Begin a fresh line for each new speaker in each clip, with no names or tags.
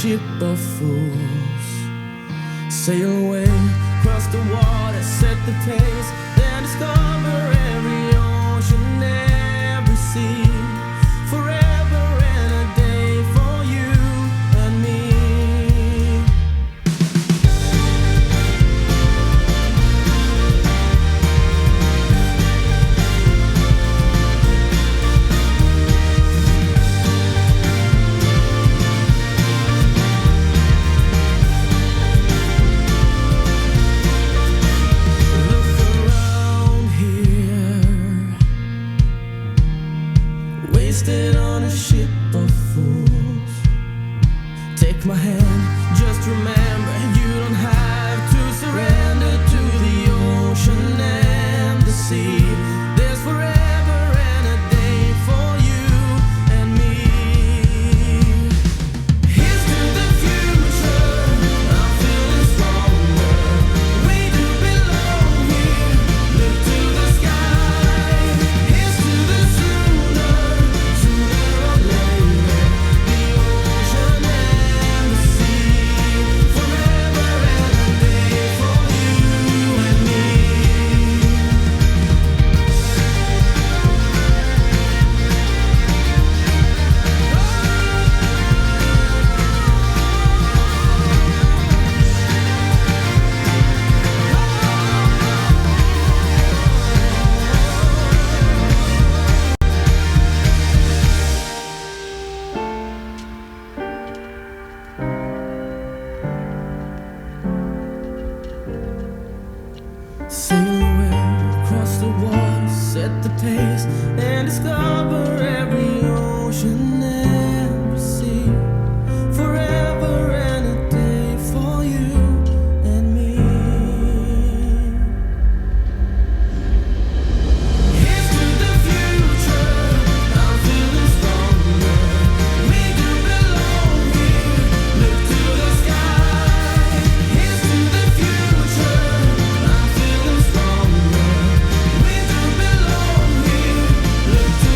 ship of fools. Sail away across the water, set the pace, then discover every ocean, every sea. Forever and a day for you and me. Wasted on a ship of fools. Take my hand, just remember, you don't have to surrender to the ocean and the sea. There's forever and a day for you and me. Here's to the future, I'm feeling stronger. We do belong here, look to the sky. Here's to the sooner or later, the ocean and the sea. Forever and a day for you and me. Sail away across the water, set the pace, and discover every ocean, every sea. Forever and a day for you and me. Here's to the future, I'm feeling stronger. We do belong here, look to the sky. Here's to the future, I'm feeling stronger. We do belong here, look to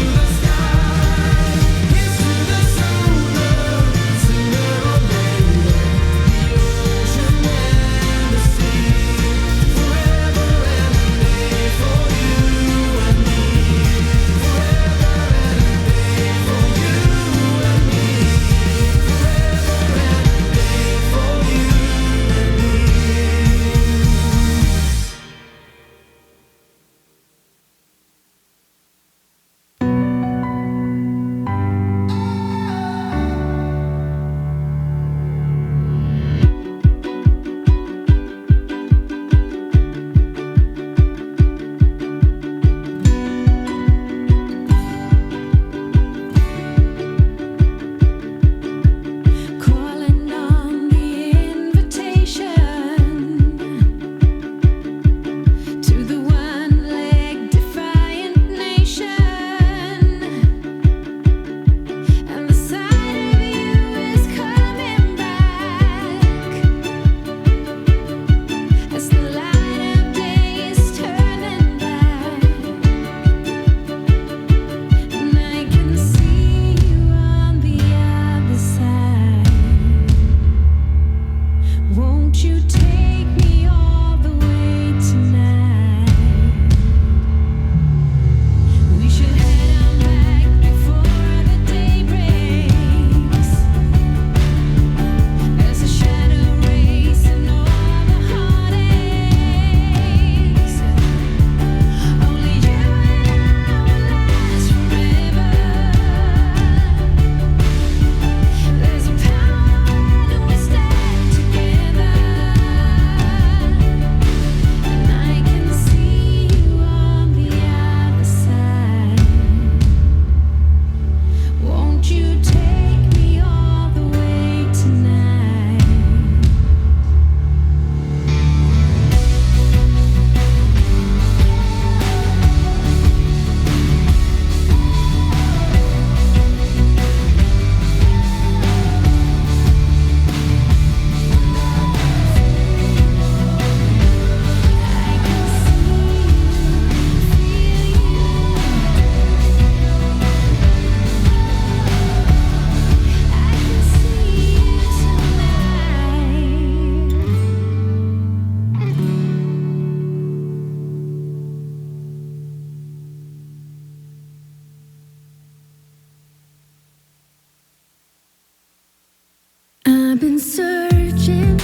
I've been searching,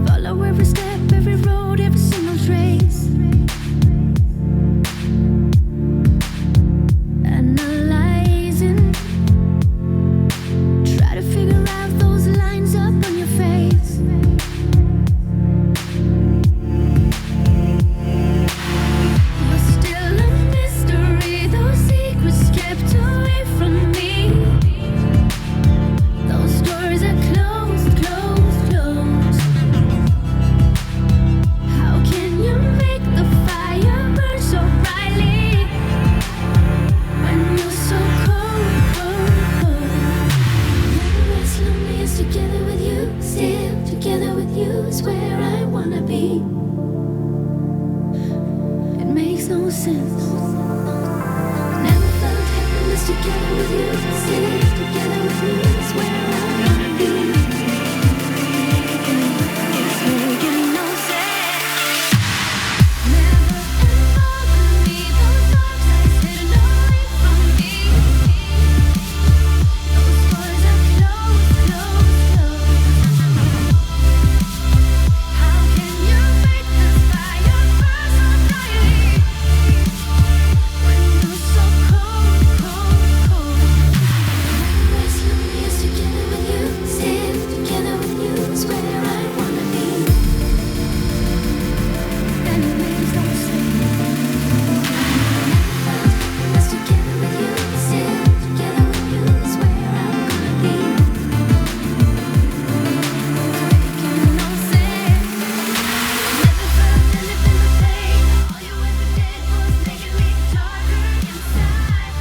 follow every step, every road, every single trace, analyzing, try to figure out those lines up on your face. You're still a mystery, those secrets kept away from me. Those doors are closed, closed, closed. How can you make the fire burn so brightly when you're so cold, cold, cold? Never as lonely as together with you, still together with you is where I wanna be. It makes no sense. Never felt happiness together with you, still together with you is where I wanna be. It's making no sense. Never involved me, those dark sides hidden away from me. Those doors are closed, closed, closed. How can you make the fire burn so brightly when you're so cold, cold, cold? Never as lonely as together with you, still together with you is where I wanna be. And it makes no sense. Never felt happiness together with you, still together with you is where I wanna be. Making no sense. Never felt anything but pain. All you ever did was making me darker inside.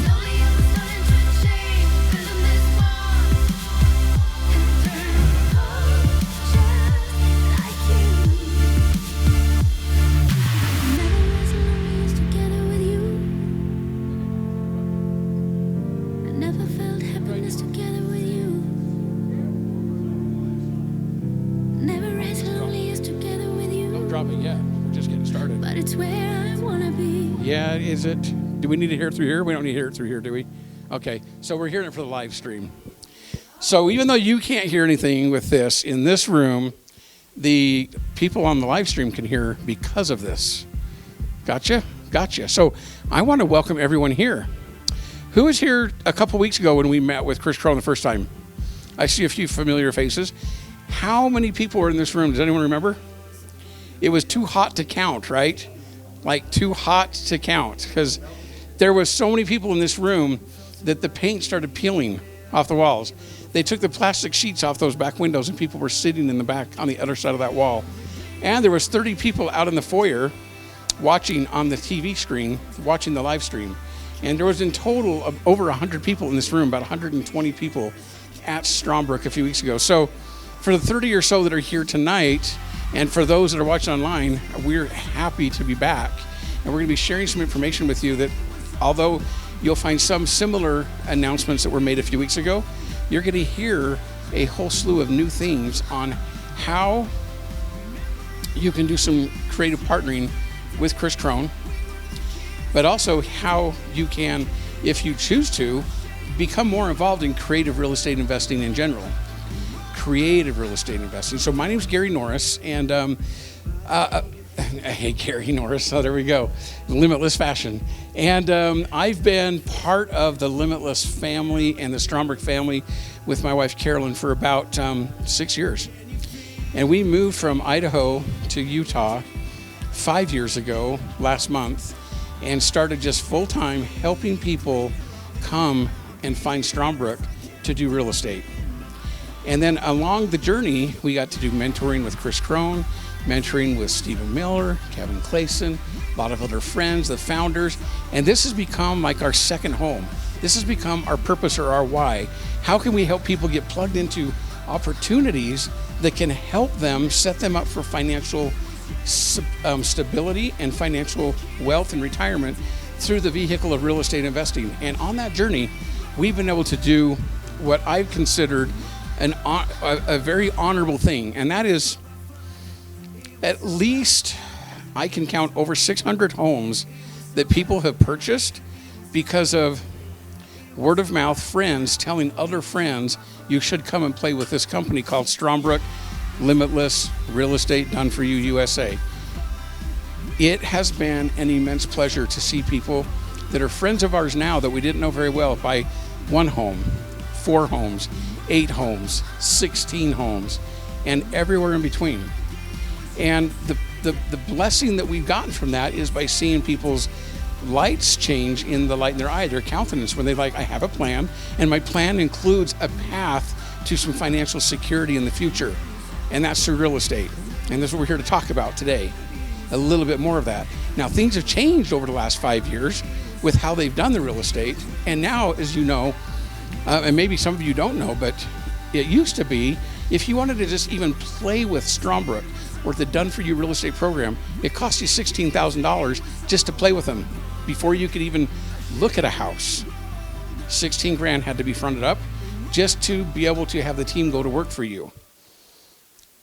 Slowly I was starting to change, building this wall and turn cold just like you. Never as lonely as together with you. I never felt happiness together with you. Never as lonely as together with you.
Don't drop it yet. We're just getting started.
But it's where I wanna be.
Yeah, is it? Do we need to hear it through here? We don't need to hear it through here, do we? Okay, so we're hearing it for the live stream. So even though you can't hear anything with this in this room, the people on the live stream can hear because of this. Gotcha? Gotcha. So I want to welcome everyone here. Who was here a couple weeks ago when we met with Chris Crone the first time? I see a few familiar faces. How many people were in this room? Does anyone remember? It was too hot to count, right? Like too hot to count, because there was so many people in this room that the paint started peeling off the walls. They took the plastic sheets off those back windows and people were sitting in the back on the other side of that wall. And there was 30 people out in the foyer watching on the TV screen, watching the live stream. And there was in total of over 100 people in this room, about 120 people at Strombrook a few weeks ago. So for the 30 or so that are here tonight, and for those that are watching online, we're happy to be back. And we're going to be sharing some information with you that, although you'll find some similar announcements that were made a few weeks ago, you're going to hear a whole slew of new things on how you can do some creative partnering with Chris Crone, but also how you can, if you choose to, become more involved in creative real estate investing in general. Creative real estate investing. So my name is Gary Norris, and hey, Gary Norris. So there we go, Limitless Fashion. And I've been part of the Limitless family and the Strombrook family with my wife Carolyn for about 6 years. And we moved from Idaho to Utah 5 years ago, last month, and started just full-time helping people come and find Strombrook to do real estate. And then along the journey, we got to do mentoring with Chris Crone, mentoring with Stephen Miller, Kevin Clayson, a lot of other friends, the founders. And this has become like our second home. This has become our purpose or our why. How can we help people get plugged into opportunities that can help them set them up for financial stability and financial wealth and retirement through the vehicle of real estate investing? And on that journey, we've been able to do what I've considered a very honorable thing, and that is at least I can count over 600 homes that people have purchased because of word of mouth, friends telling other friends, you should come and play with this company called Strongbrook Limitless Real Estate Done For You USA. It has been an immense pleasure to see people that are friends of ours now that we didn't know very well buy 1 home, 4 homes, 8 homes, 16 homes, and everywhere in between. And the blessing that we've gotten from that is by seeing people's lights change in the light in their eye, their countenance, when they're like, I have a plan, and my plan includes a path to some financial security in the future. And that's through real estate. And that's what we're here to talk about today. A little bit more of that. Now, things have changed over the last 5 years with how they've done the real estate. And now, as you know, and maybe some of you don't know, but it used to be, if you wanted to just even play with Strongbrook or the Done For You real estate program, it cost you $16,000 just to play with them before you could even look at a house. 16 grand had to be fronted up just to be able to have the team go to work for you.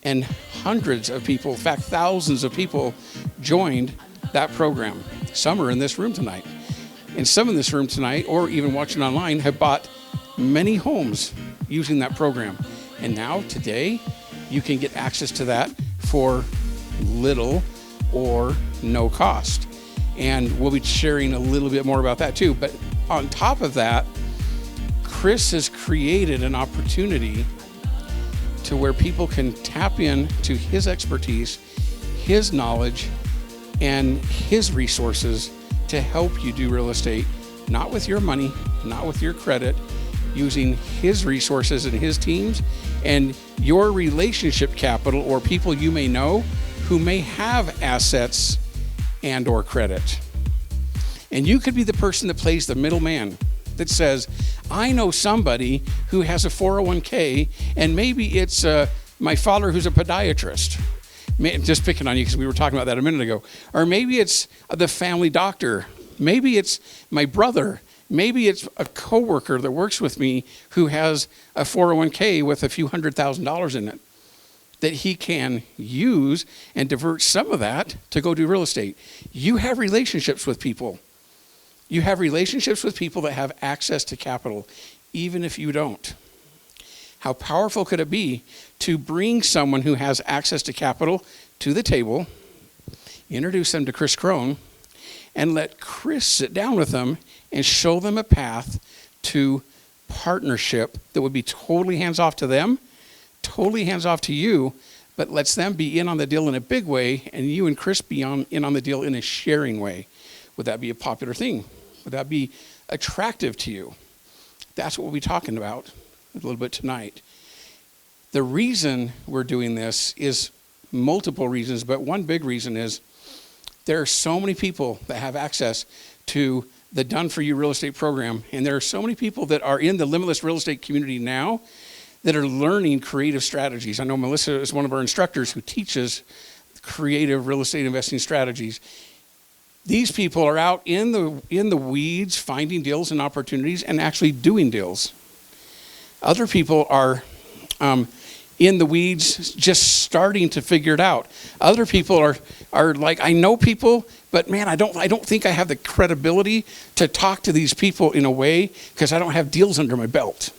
And hundreds of people, in fact, thousands of people joined that program. Some are in this room tonight. And some in this room tonight, or even watching online, have bought many homes using that program. And now, today, you can get access to that for little or no cost. And we'll be sharing a little bit more about that too. But on top of that, Chris has created an opportunity to where people can tap in to his expertise, his knowledge, and his resources to help you do real estate, not with your money, not with your credit, using his resources and his teams and your relationship capital or people you may know who may have assets and or credit. And you could be the person that plays the middleman that says, I know somebody who has a 401k, and maybe it's my father who's a podiatrist. Just picking on you because we were talking about that a minute ago. Or maybe it's the family doctor. Maybe it's my brother. Maybe it's a coworker that works with me who has a 401k with a few $100,000 in it that he can use and divert some of that to go do real estate. You have relationships with people. You have relationships with people that have access to capital, even if you don't. How powerful could it be to bring someone who has access to capital to the table, introduce them to Chris Crone, and let Chris sit down with them and show them a path to partnership that would be totally hands-off to them, totally hands-off to you, but lets them be in on the deal in a big way, and you and Chris be in on the deal in a sharing way. Would that be a popular thing? Would that be attractive to you? That's what we'll be talking about a little bit tonight. The reason we're doing this is multiple reasons, but one big reason is there are so many people that have access to the Done For You real estate program, and there are so many people that are in the Limitless real estate community now that are learning creative strategies. I know Melissa is one of our instructors who teaches creative real estate investing strategies. These people are out in the weeds finding deals and opportunities and actually doing deals. Other people are in the weeds just starting to figure it out. Other people are like, I know people, but man, I don't think I have the credibility to talk to these people in a way because I don't have deals under my belt.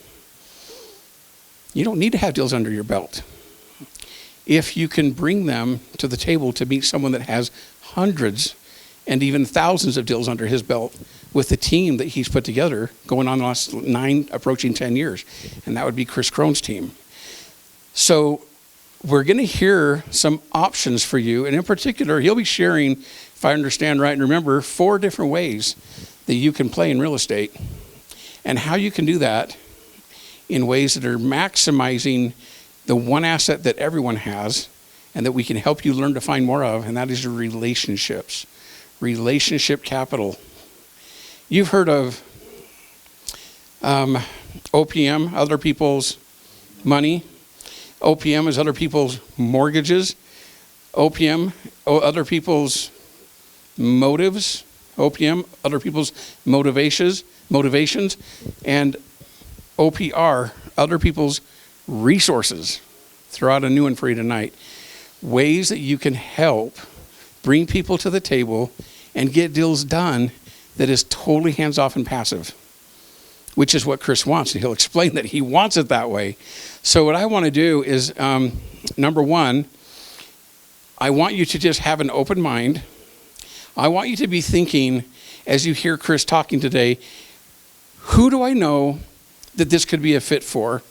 You don't need to have deals under your belt. If you can bring them to the table to meet someone that has hundreds and even thousands of deals under his belt with the team that he's put together going on the last 9, approaching 10 years. And that would be Chris Crone's team. So we're going to hear some options for you. And in particular, he'll be sharing, if I understand right and remember, 4 different ways that you can play in real estate and how you can do that in ways that are maximizing the one asset that everyone has and that we can help you learn to find more of, and that is your relationships. Relationship capital. You've heard of OPM, other people's money. OPM is other people's mortgages. OPM, other people's motives. OPM, other people's motivations. And OPR, other people's resources. Throw out a new one for you tonight. Ways that you can help bring people to the table and get deals done that is totally hands-off and passive, which is what Chris wants. He'll explain that he wants it that way. So what I want to do is, number one, I want you to just have an open mind. I want you to be thinking, as you hear Chris talking today, who do I know that this could be a fit for?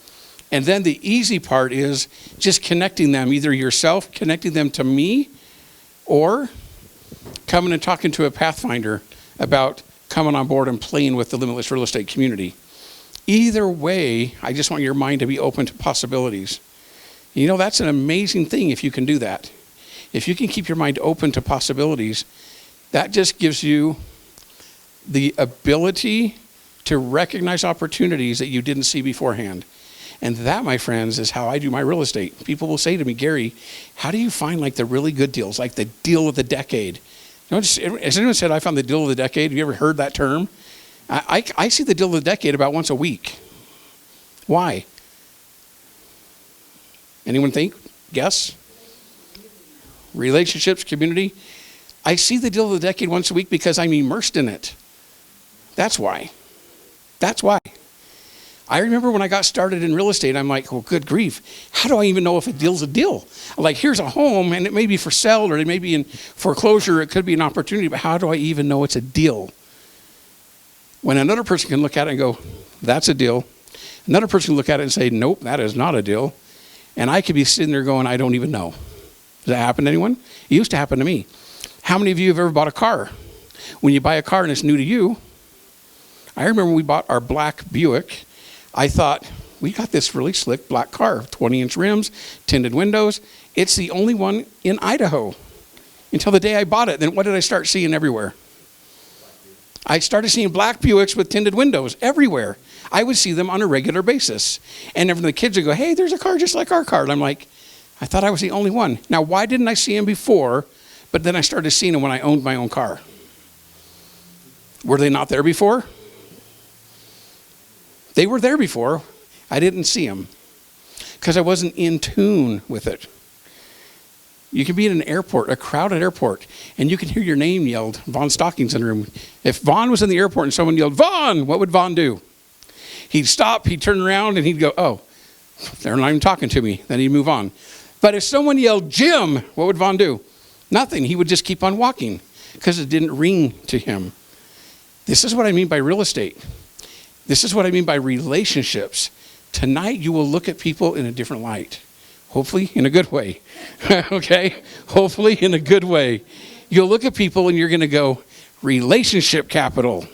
And then the easy part is just connecting them, either yourself, connecting them to me, or coming and talking to a Pathfinder about coming on board and playing with the Limitless real estate community. Either way, I just want your mind to be open to possibilities. You know, that's an amazing thing if you can do that. If you can keep your mind open to possibilities, that just gives you the ability to recognize opportunities that you didn't see beforehand. And that, my friends, is how I do my real estate. People will say to me, Gary, how do you find like the really good deals, like the deal of the decade? You know, has anyone said I found the deal of the decade? Have you ever heard that term? I see the deal of the decade about once a week. Why? Anyone think? Guess? Relationships, community. I see the deal of the decade once a week because I'm immersed in it. That's why. That's why. I remember when I got started in real estate, I'm like, well, good grief. How do I even know if a deal's a deal? Like, here's a home, and it may be for sale, or it may be in foreclosure. It could be an opportunity, but how do I even know it's a deal? When another person can look at it and go, that's a deal. Another person can look at it and say, nope, that is not a deal. And I could be sitting there going, I don't even know. Does that happen to anyone? It used to happen to me. How many of you have ever bought a car? When you buy a car and it's new to you, I remember when we bought our black Buick, I thought, we got this really slick black car, 20-inch rims, tinted windows. It's the only one in Idaho. Until the day I bought it, then what did I start seeing everywhere? I started seeing black Buicks with tinted windows everywhere. I would see them on a regular basis. And then the kids would go, hey, there's a car just like our car. And I'm like, I thought I was the only one. Now, why didn't I see them before, but then I started seeing them when I owned my own car? Were they not there before? They were there before. I didn't see them because I wasn't in tune with it. You can be in an airport, a crowded airport, and you can hear your name yelled. Vaughn Stocking's in the room. If Vaughn was in the airport and someone yelled, Vaughn, what would Vaughn do? He'd stop, he'd turn around, and he'd go, oh, they're not even talking to me. Then he'd move on. But if someone yelled, Jim, what would Vaughn do? Nothing. He would just keep on walking because it didn't ring to him. This is what I mean by real estate. This is what I mean by relationships. Tonight, you will look at people in a different light. Hopefully in a good way. Okay? Hopefully in a good way. You'll look at people and you're going to go, relationship capital.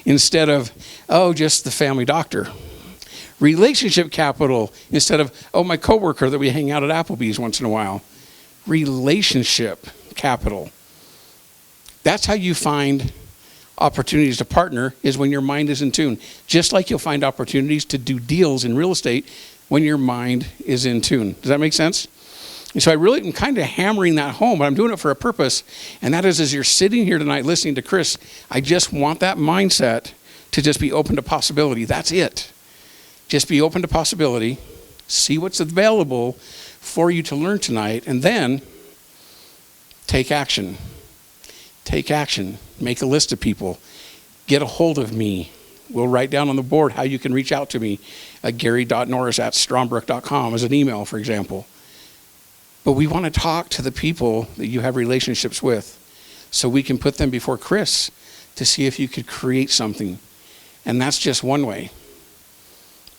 Instead of, oh, just the family doctor. Relationship capital instead of, oh, my coworker that we hang out at Applebee's once in a while. Relationship capital. That's how you find opportunities to partner, is when your mind is in tune. Just like you'll find opportunities to do deals in real estate when your mind is in tune. Does that make sense? And so I really am kind of hammering that home, but I'm doing it for a purpose. And that is, as you're sitting here tonight listening to Chris, I just want that mindset to just be open to possibility. That's it. Just be open to possibility. See what's available for you to learn tonight. And then take action. Take action. Make a list of people. Get a hold of me. We'll write down on the board how you can reach out to me at gary.norris@strongbrook.com as an email, for example. But we want to talk to the people that you have relationships with so we can put them before Chris to see if you could create something. And that's just one way.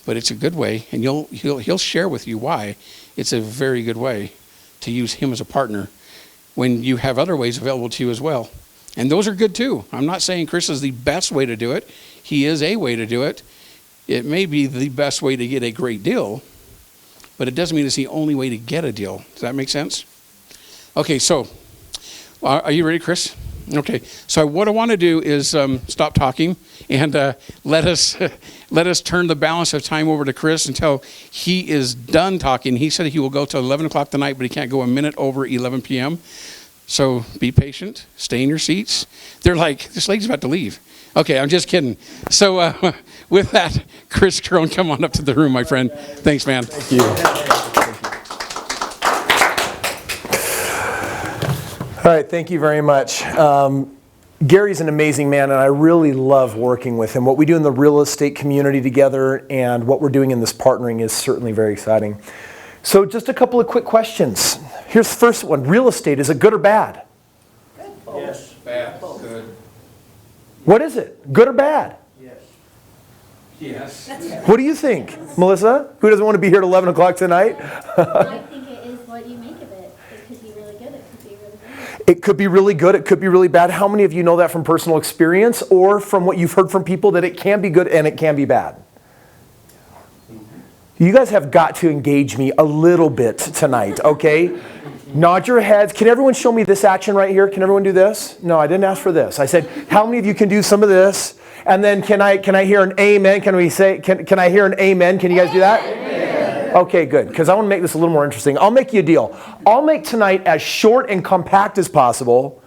But it's a good way, and he'll share with you why it's a very good way to use him as a partner when you have other ways available to you as well. And those are good too. I'm not saying Chris is the best way to do it. He is a way to do it. It may be the best way to get a great deal, but it doesn't mean it's the only way to get a deal. Does that make sense? Okay, so are you ready, Chris? Okay, so what I want to do is stop talking and let us turn the balance of time over to Chris until he is done talking. He said he will go till 11 o'clock tonight, but he can't go a minute over 11 p.m. So be patient. Stay in your seats. They're like, this lady's about to leave. Okay, I'm just kidding. So with that, Chris Crone, come on up to the room, my friend. Thanks, man.
Thank you. All right, thank you very much. Gary's an amazing man, and I really love working with him. What we do in the real estate community together and what we're doing in this partnering is certainly very exciting. So just a couple of quick questions. Here's the first one. Real estate, is it good or bad?
Yes. Bad. Good.
What is it? Good or bad?
Yes.
What do you think, Melissa? Who doesn't want to be here at 11 o'clock tonight?
I think it is what you make of it. It could be really good, it could be really bad.
It could be really good, it could be really bad. How many of you know that from personal experience or from what you've heard from people that it can be good and it can be bad? You guys have got to engage me a little bit tonight, okay? Nod your heads. Can everyone show me this action right here? Can everyone do this? No, I didn't ask for this. I said, how many of you can do some of this? And then can I hear an amen? Can I hear an amen? Can you guys do that? Amen. Okay, good. Because I want to make this a little more interesting. I'll make you a deal. I'll make tonight as short and compact as possible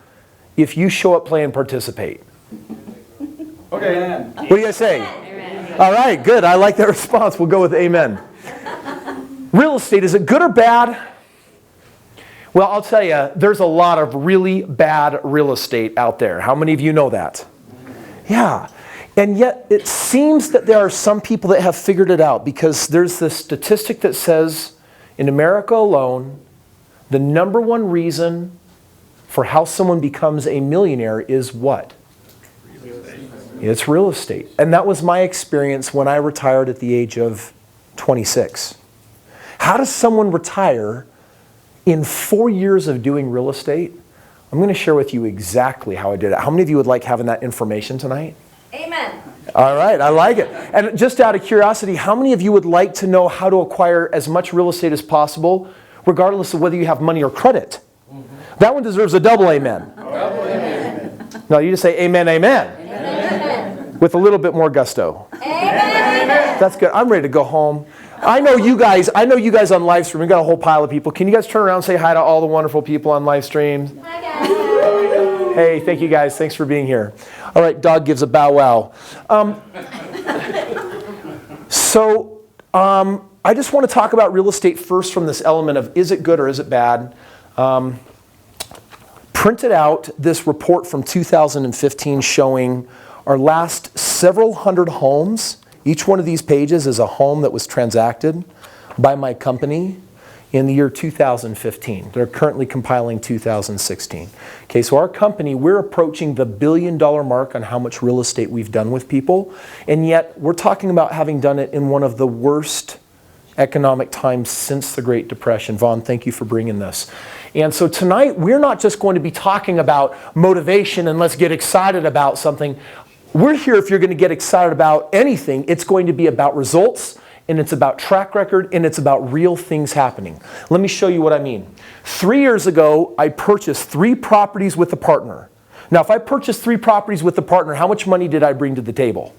if you show up, play, and participate.
Okay.
What do you guys say? Amen. All right, good. I like that response. We'll go with amen. Real estate, is it good or bad? Well, I'll tell you, there's a lot of really bad real estate out there. How many of you know that? Yeah. And yet it seems that there are some people that have figured it out, because there's this statistic that says in America alone, the number one reason for how someone becomes a millionaire is what? It's real estate. And that was my experience when I retired at the age of 26. How does someone retire in 4 years of doing real estate? I'm going to share with you exactly how I did it. How many of you would like having that information tonight?
Amen.
All right, I like it. And just out of curiosity, how many of you would like to know how to acquire as much real estate as possible, regardless of whether you have money or credit? That one deserves a double amen.
Double amen.
No, you just say amen, amen.
Amen.
With a little bit more gusto.
Amen.
That's good. I'm ready to go home. I know you guys on live stream. We got a whole pile of people. Can you guys turn around and say hi to all the wonderful people on live stream?
Hi, guys.
Hey, thank you guys. Thanks for being here. All right, dog gives a bow wow. I just want to talk about real estate first from this element of, is it good or is it bad? Printed out this report from 2015 showing our last several hundred homes. Each one of these pages is a home that was transacted by my company in the year 2015. They're currently compiling 2016. Okay, so our company, we're approaching the $1 billion mark on how much real estate we've done with people, and yet we're talking about having done it in one of the worst economic times since the Great Depression. Vaughn, thank you for bringing this. And so tonight, we're not just going to be talking about motivation and let's get excited about something. We're here, if you're going to get excited about anything, it's going to be about results, and it's about track record, and it's about real things happening. Let me show you what I mean. 3 years ago, I purchased 3 properties with a partner. Now, if I purchased 3 properties with a partner, how much money did I bring to the table?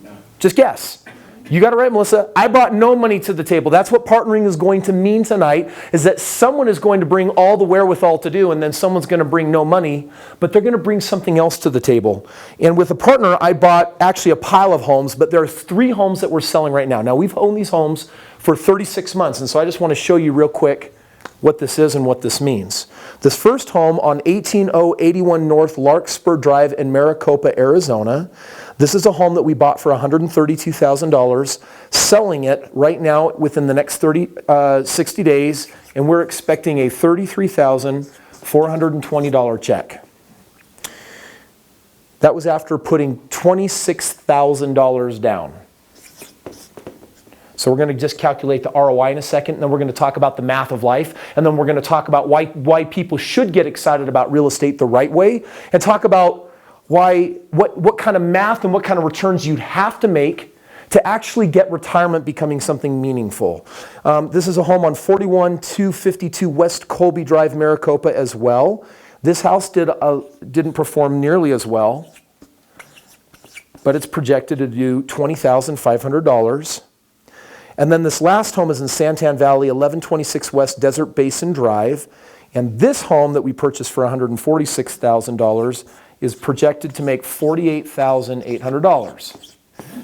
No. Just guess. You got it right, Melissa. I brought no money to the table. That's what partnering is going to mean tonight, is that someone is going to bring all the wherewithal to do, and then someone's going to bring no money, but they're going to bring something else to the table. And with a partner, I bought actually a pile of homes, but there are 3 homes that we're selling right now. Now, we've owned these homes for 36 months, and so I just want to show you real quick what this is and what this means. This first home on 18081 North Larkspur Drive in Maricopa, Arizona. This is a home that we bought for $132,000, selling it right now within the next 60 days, and we're expecting a $33,420 check. That was after putting $26,000 down. So we're going to just calculate the ROI in a second, and then we're going to talk about the math of life, and then we're going to talk about why people should get excited about real estate the right way, and talk about what kind of math and what kind of returns you'd have to make to actually get retirement becoming something meaningful. This is a home on 41252 West Colby Drive, Maricopa as well. This house didn't perform nearly as well, but it's projected to do $20,500. And then this last home is in Santan Valley, 1126 West Desert Basin Drive. And this home that we purchased for $146,000 is projected to make $48,800.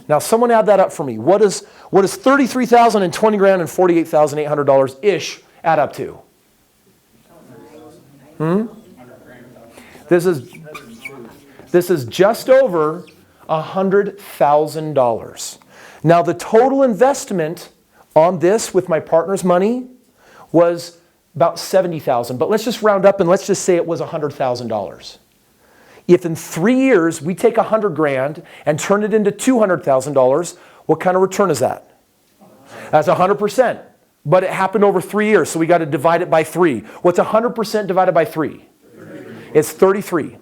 Now, someone add that up for me. What is $33,000 and $20,000 and $48,800 ish add up to? This is This is just over $100,000. Now the total investment on this with my partner's money was about $70,000, but let's just round up and let's just say it was $100,000. If in 3 years we take $100,000 and turn it into $200,000, what kind of return is that? That's 100%. But it happened over 3 years, so we got to divide it by 3. What's 100% divided by 3? 33. It's 33.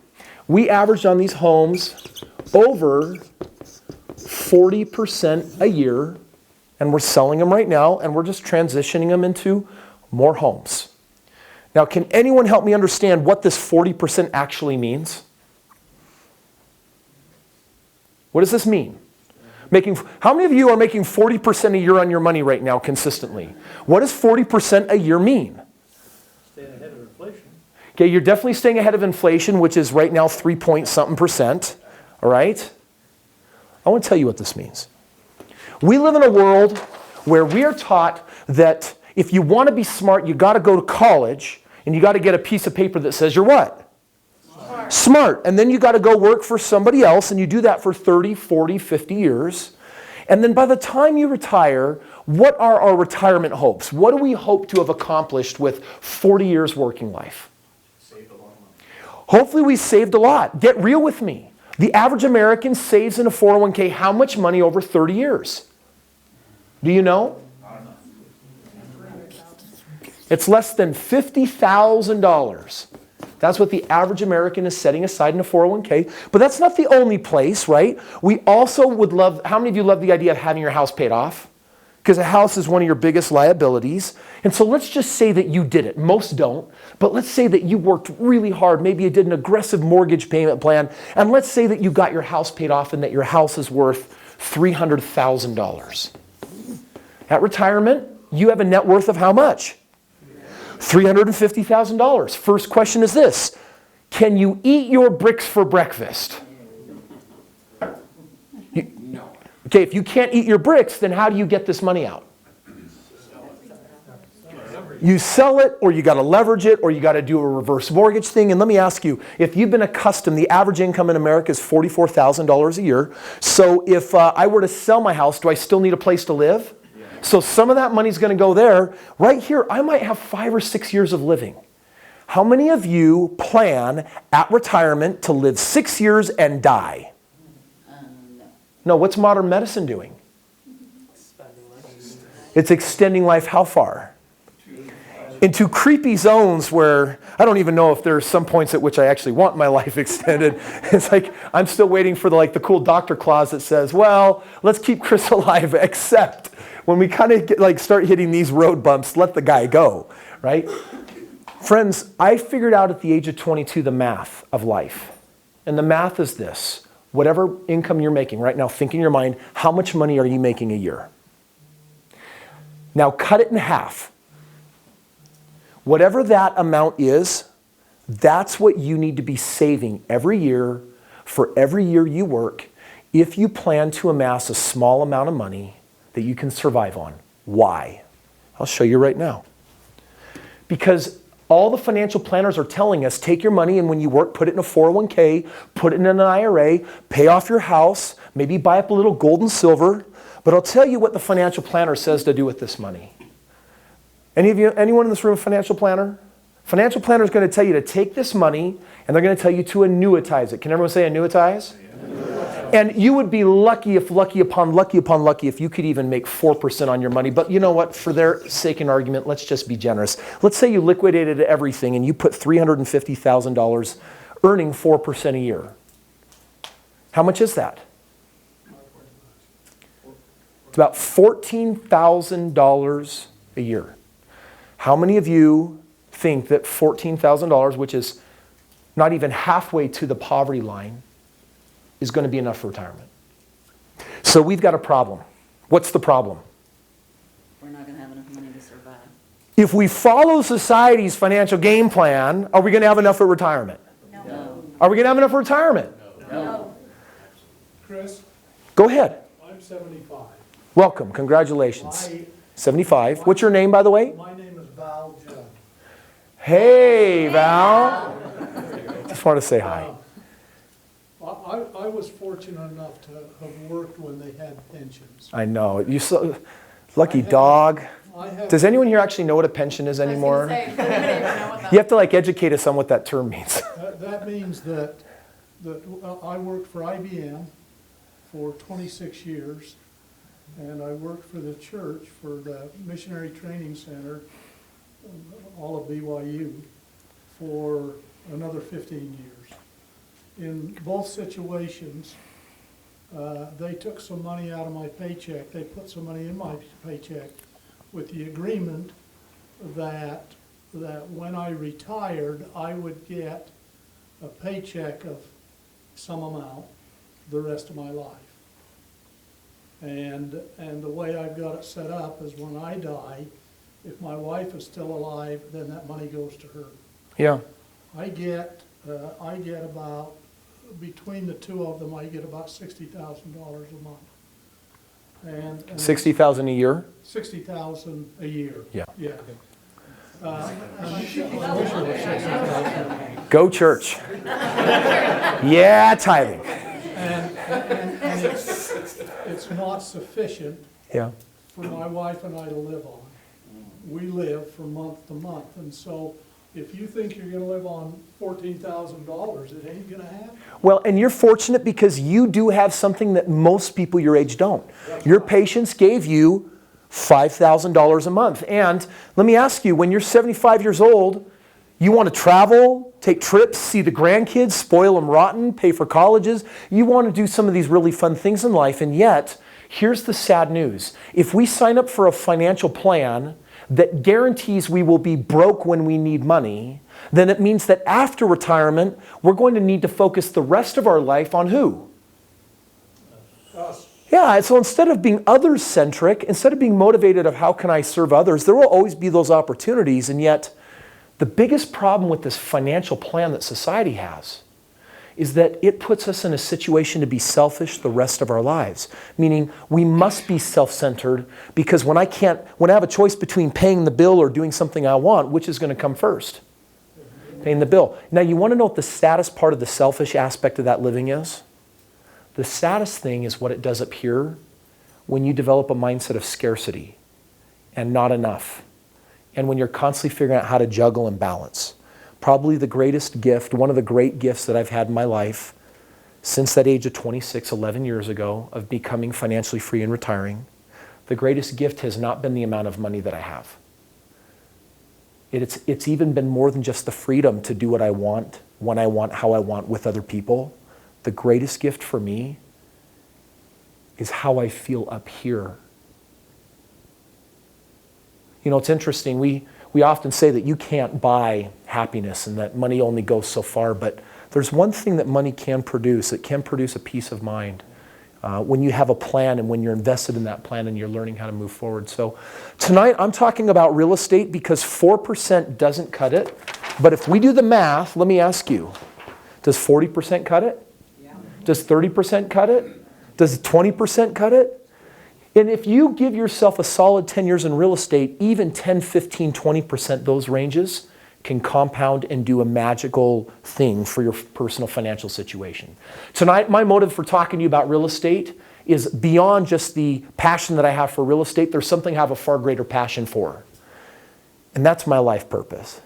We averaged on these homes over 40% a year, and we're selling them right now, and we're just transitioning them into more homes. Now, can anyone help me understand what this 40% actually means? What does this mean? How many of you are making 40% a year on your money right now consistently? What does 40% a year mean?
Staying ahead of inflation.
Okay, you're definitely staying ahead of inflation, which is right now 3-point-something%. All right? I want to tell you what this means. We live in a world where we are taught that if you want to be smart, you got to go to college and you got to get a piece of paper that says you're what? Smart. And then you got to go work for somebody else, and you do that for 30, 40, 50 years. And then by the time you retire, what are our retirement hopes? What do we hope to have accomplished with 40 years working life?
Saved a lot of money.
Hopefully we saved a lot. Get real with me. The average American saves in a 401k how much money over 30 years? Do you know? It's less than $50,000. That's what the average American is setting aside in a 401k. But that's not the only place, right? We also would love, how many of you love the idea of having your house paid off? Because a house is one of your biggest liabilities. And so let's just say that you did it. Most don't. But let's say that you worked really hard. Maybe you did an aggressive mortgage payment plan. And let's say that you got your house paid off and that your house is worth $300,000. At retirement, you have a net worth of how much? $350,000. First question is this: can you eat your bricks for breakfast?
No.
Okay, if you can't eat your bricks, then how do you get this money out? You sell it, or you got to leverage it, or you got to do a reverse mortgage thing. And let me ask you, if you've been accustomed, the average income in America is $44,000 a year. So if I were to sell my house, do I still need a place to live? So some of that money's going to go there. Right here, I might have 5 or 6 years of living. How many of you plan at retirement to live 6 years and die? No, what's modern medicine doing? It's extending life how far? Into creepy zones where I don't even know if there's some points at which I actually want my life extended. It's like I'm still waiting for the cool doctor clause that says, well, let's keep Chris alive, except when we kind of start hitting these road bumps, let the guy go, right? Friends, I figured out at the age of 22 the math of life. And the math is this: whatever income you're making right now, think in your mind, how much money are you making a year? Now cut it in half. Whatever that amount is, that's what you need to be saving every year for every year you work if you plan to amass a small amount of money that you can survive on. Why? I'll show you right now. Because all the financial planners are telling us, take your money and when you work, put it in a 401k, put it in an IRA, pay off your house, maybe buy up a little gold and silver. But I'll tell you what the financial planner says to do with this money. Anyone in this room a financial planner? Financial planner is going to tell you to take this money and they're going to tell you to annuitize it. Can everyone say annuitize? And you would be lucky upon lucky if you could even make 4% on your money. But you know what? For their sake and argument, let's just be generous. Let's say you liquidated everything and you put $350,000 earning 4% a year. How much is that? It's about $14,000 a year. How many of you think that $14,000, which is not even halfway to the poverty line, is going to be enough for retirement? So we've got a problem. What's the problem?
We're not going to have enough money to survive.
If we follow society's financial game plan, are we going to have enough for retirement?
No.
Are we going to have enough for retirement?
No.
Chris,
Go ahead.
I'm 75.
Welcome. Congratulations.
My
75. What's your name, by the way?
name is Val Judd.
Hey, Val. Just want to say hi.
I was fortunate enough to have worked when they had pensions.
I know. You so lucky dog.
I have.
Does anyone here actually know what a pension is anymore? You have to like educate us on what that term means.
That means that I worked for IBM for 26 years, and I worked for the church, for the Missionary Training Center, all of BYU, for another 15 years. In both situations, they took some money out of my paycheck. They put some money in my paycheck with the agreement that when I retired, I would get a paycheck of some amount the rest of my life. And the way I've got it set up is when I die, if my wife is still alive, then that money goes to her.
Yeah.
I get about, between the two of them, I get about $60,000 a month. And
60,000 a year?
60,000 a year.
Yeah.
Yeah. I wish it was 60,000.
Go church. Yeah, tithing.
And it's not sufficient
Yeah.
for my wife and I to live on. We live from month to month, and so if you think you're gonna live on $14,000, it ain't gonna happen.
Well, and you're fortunate because you do have something that most people your age don't. Your patients gave you $5,000 a month. And let me ask you, when you're 75 years old, you want to travel, take trips, see the grandkids, spoil them rotten, pay for colleges. You want to do some of these really fun things in life, and yet, here's the sad news. If we sign up for a financial plan that guarantees we will be broke when we need money, then it means that after retirement, we're going to need to focus the rest of our life on who?
Us.
Yeah, so instead of being others-centric, instead of being motivated of how can I serve others, there will always be those opportunities, and yet the biggest problem with this financial plan that society has is that it puts us in a situation to be selfish the rest of our lives. Meaning we must be self-centered because when I have a choice between paying the bill or doing something I want, which is going to come first? Paying the bill. Now you want to know what the saddest part of the selfish aspect of that living is? The saddest thing is what it does up here when you develop a mindset of scarcity and not enough. And when you're constantly figuring out how to juggle and balance. Probably the greatest gift, one of the great gifts that I've had in my life since that age of 26, 11 years ago, of becoming financially free and retiring, the greatest gift has not been the amount of money that I have. It's even been more than just the freedom to do what I want, when I want, how I want, with other people. The greatest gift for me is how I feel up here. You know, it's interesting. We often say that you can't buy happiness and that money only goes so far, but there's one thing that money can produce. It can produce a peace of mind when you have a plan and when you're invested in that plan and you're learning how to move forward. So tonight I'm talking about real estate because 4% doesn't cut it. But if we do the math, let me ask you, does 40% cut it? Does 30% cut it? Does 20% cut it? And if you give yourself a solid 10 years in real estate, even 10, 15, 20%, those ranges can compound and do a magical thing for your personal financial situation. Tonight, my motive for talking to you about real estate is beyond just the passion that I have for real estate. There's something I have a far greater passion for. And that's my life purpose.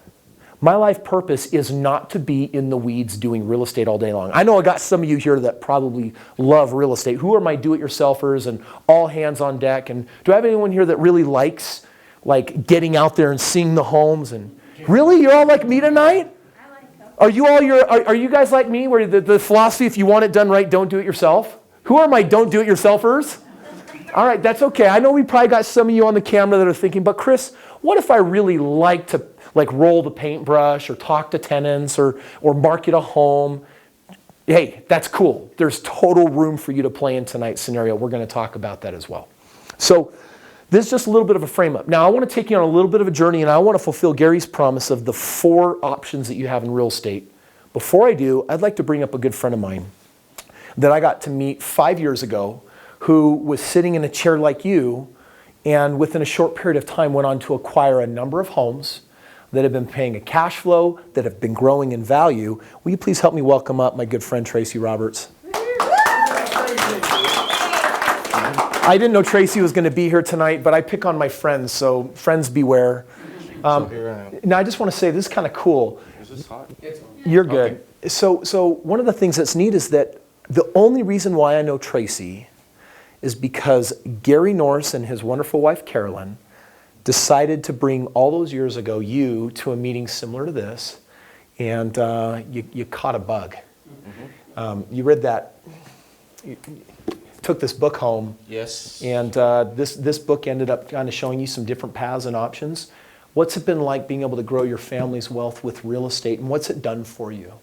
My life purpose is not to be in the weeds doing real estate all day long. I know I got some of you here that probably love real estate. Who are my do-it-yourselfers and all hands on deck? And do I have anyone here that really likes like getting out there and seeing the homes? And really, you're all like me tonight?
I like them.
Are you all are you guys like me where the philosophy, if you want it done right, don't do it yourself? Who are my don't do it yourselfers? All right, that's okay. I know we probably got some of you on the camera that are thinking, but Chris, what if I really like to like roll the paintbrush or talk to tenants or market a home? Hey, that's cool. There's total room for you to play in tonight's scenario. We're going to talk about that as well. So this is just a little bit of a frame up. Now I want to take you on a little bit of a journey and I want to fulfill Gary's promise of the 4 options that you have in real estate. Before I do, I'd like to bring up a good friend of mine that I got to meet 5 years ago who was sitting in a chair like you and within a short period of time went on to acquire a number of homes that have been paying a cash flow, that have been growing in value. Will you please help me welcome up my good friend Tracy Roberts? I didn't know Tracy was going to be here tonight, but I pick on my friends, so friends beware.
Here I am.
Now, I just want to say this is kind of cool.
Is this hot?
You're good. So one of the things that's neat is that the only reason why I know Tracy is because Gary Norris and his wonderful wife Carolyn decided to bring all those years ago you to a meeting similar to this, and you caught a bug. You read that, you took this book home,
Yes.
and this book ended up kind of showing you some different paths and options. What's it been like being able to grow your family's wealth with real estate, and what's it done for you?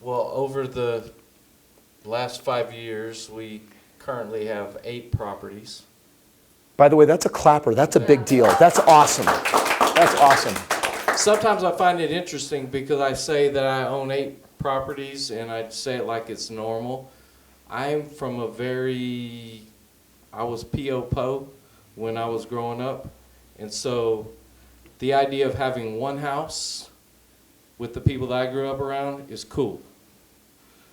Well, over the last 5 years, we currently have 8 properties.
By the way, that's a clapper. That's a big deal. That's awesome. That's awesome.
Sometimes I find it interesting because I say that I own 8 properties and I say it like it's normal. I'm from I was P.O. when I was growing up. And so the idea of having one house with the people that I grew up around is cool.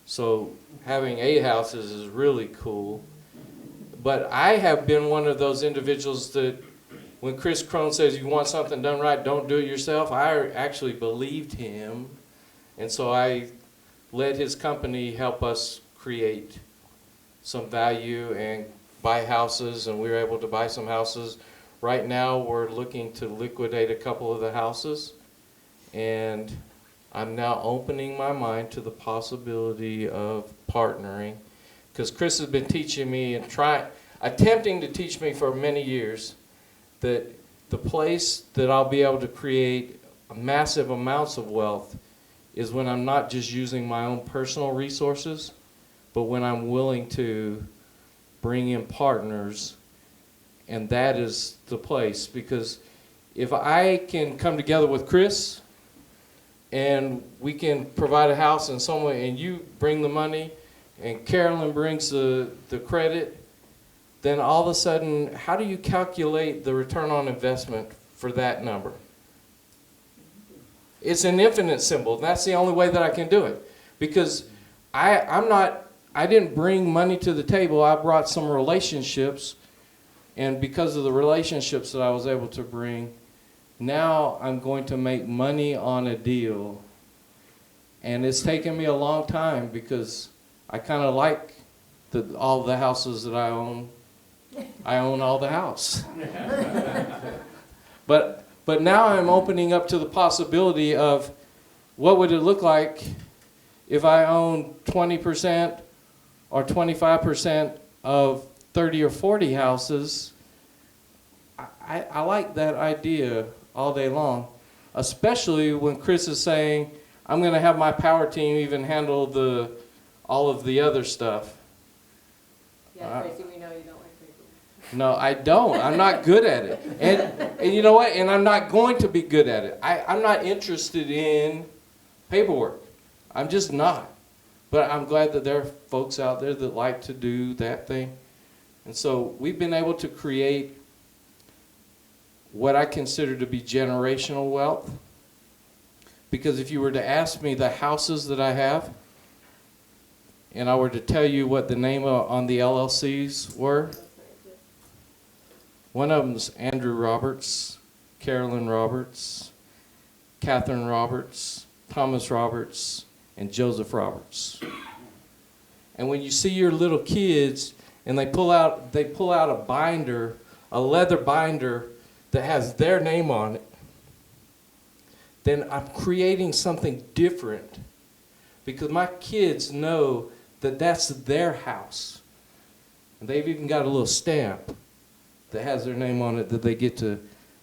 So having 8 houses is really cool. But I have been one of those individuals that when Chris Crone says you want something done right, don't do it yourself, I actually believed him. And so I let his company help us create some value and buy houses, and we were able to buy some houses. Right now we're looking to liquidate a couple of the houses, and I'm now opening my mind to the possibility of partnering, because Chris has been teaching me and attempting to teach me for many years that the place that I'll be able to create massive amounts of wealth is when I'm not just using my own personal resources, but when I'm willing to bring in partners, and that is the place. Because if I can come together with Chris and we can provide a house and someone, and you bring the money and Carolyn brings the credit, then all of a sudden, how do you calculate the return on investment for that number? It's an infinite symbol. That's the only way that I can do it. Because I didn't bring money to the table. I brought some relationships, and because of the relationships that I was able to bring, now I'm going to make money on a deal. And it's taken me a long time because I kind of like all the houses that I own. I own all the house. But now I'm opening up to the possibility of what would it look like if I own 20% or 25% of 30 or 40 houses. I like that idea all day long, especially when Chris is saying, I'm going to have my power team even handle all of the other stuff.
Yeah, Tracy, we know you don't like paperwork.
No, I don't. I'm not good at it. And you know what? And I'm not going to be good at it. I'm not interested in paperwork. I'm just not. But I'm glad that there are folks out there that like to do that thing. And so we've been able to create what I consider to be generational wealth. Because if you were to ask me the houses that I have, and I were to tell you what the name on the LLCs were, one of them's Andrew Roberts, Carolyn Roberts, Catherine Roberts, Thomas Roberts, and Joseph Roberts. And when you see your little kids and they pull out a binder, a leather binder that has their name on it, then I'm creating something different, because my kids know that that's their house. And they've even got a little stamp that has their name on it that they get to,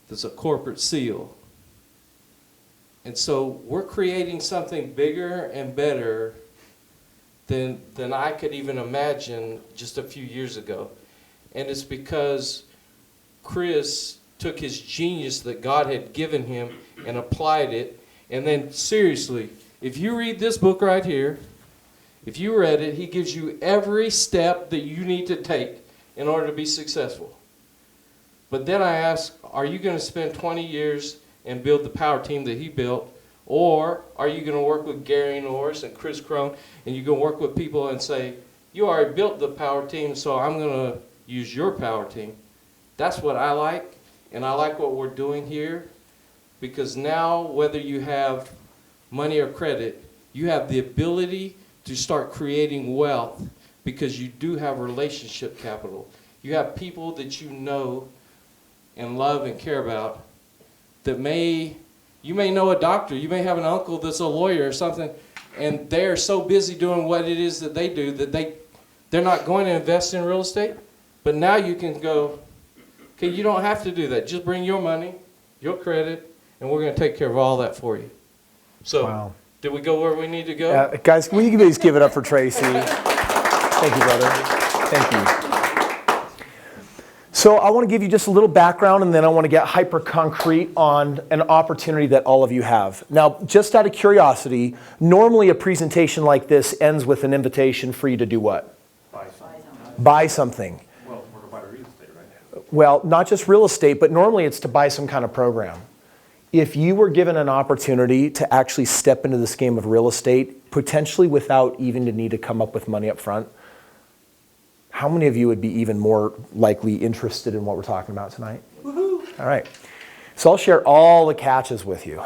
that's a corporate seal. And so we're creating something bigger and better than I could even imagine just a few years ago. And it's because Chris took his genius that God had given him and applied it. And then seriously, if you read this book right here, if you read it, he gives you every step that you need to take in order to be successful. But then I ask, are you going to spend 20 years and build the power team that he built? Or are you going to work with Gary Norris and Chris Crone, and you're going to work with people and say, you already built the power team, so I'm going to use your power team. That's what I like, and I like what we're doing here, because now whether you have money or credit, you have the ability to start creating wealth because you do have relationship capital. You have people that you know and love and care about that you may know a doctor, you may have an uncle that's a lawyer or something, and they're so busy doing what it is that they do that they're not going to invest in real estate. But now you can go, okay, you don't have to do that. Just bring your money, your credit, and we're going to take care of all that for you. So,
Wow.
did we go where we need to go?
Guys, will you please give it up for Tracy? Thank you, brother. Thank you. So I want to give you just a little background, and then I want to get hyper concrete on an opportunity that all of you have. Now, just out of curiosity, normally a presentation like this ends with an invitation for you to do what? Buy something.
Well, we're going to buy real estate, right?
Well, not just real estate, but normally it's to buy some kind of program. If you were given an opportunity to actually step into this game of real estate, potentially without even to need to come up with money up front, how many of you would be even more likely interested in what we're talking about tonight? Woohoo! All right. So I'll share all the catches with you.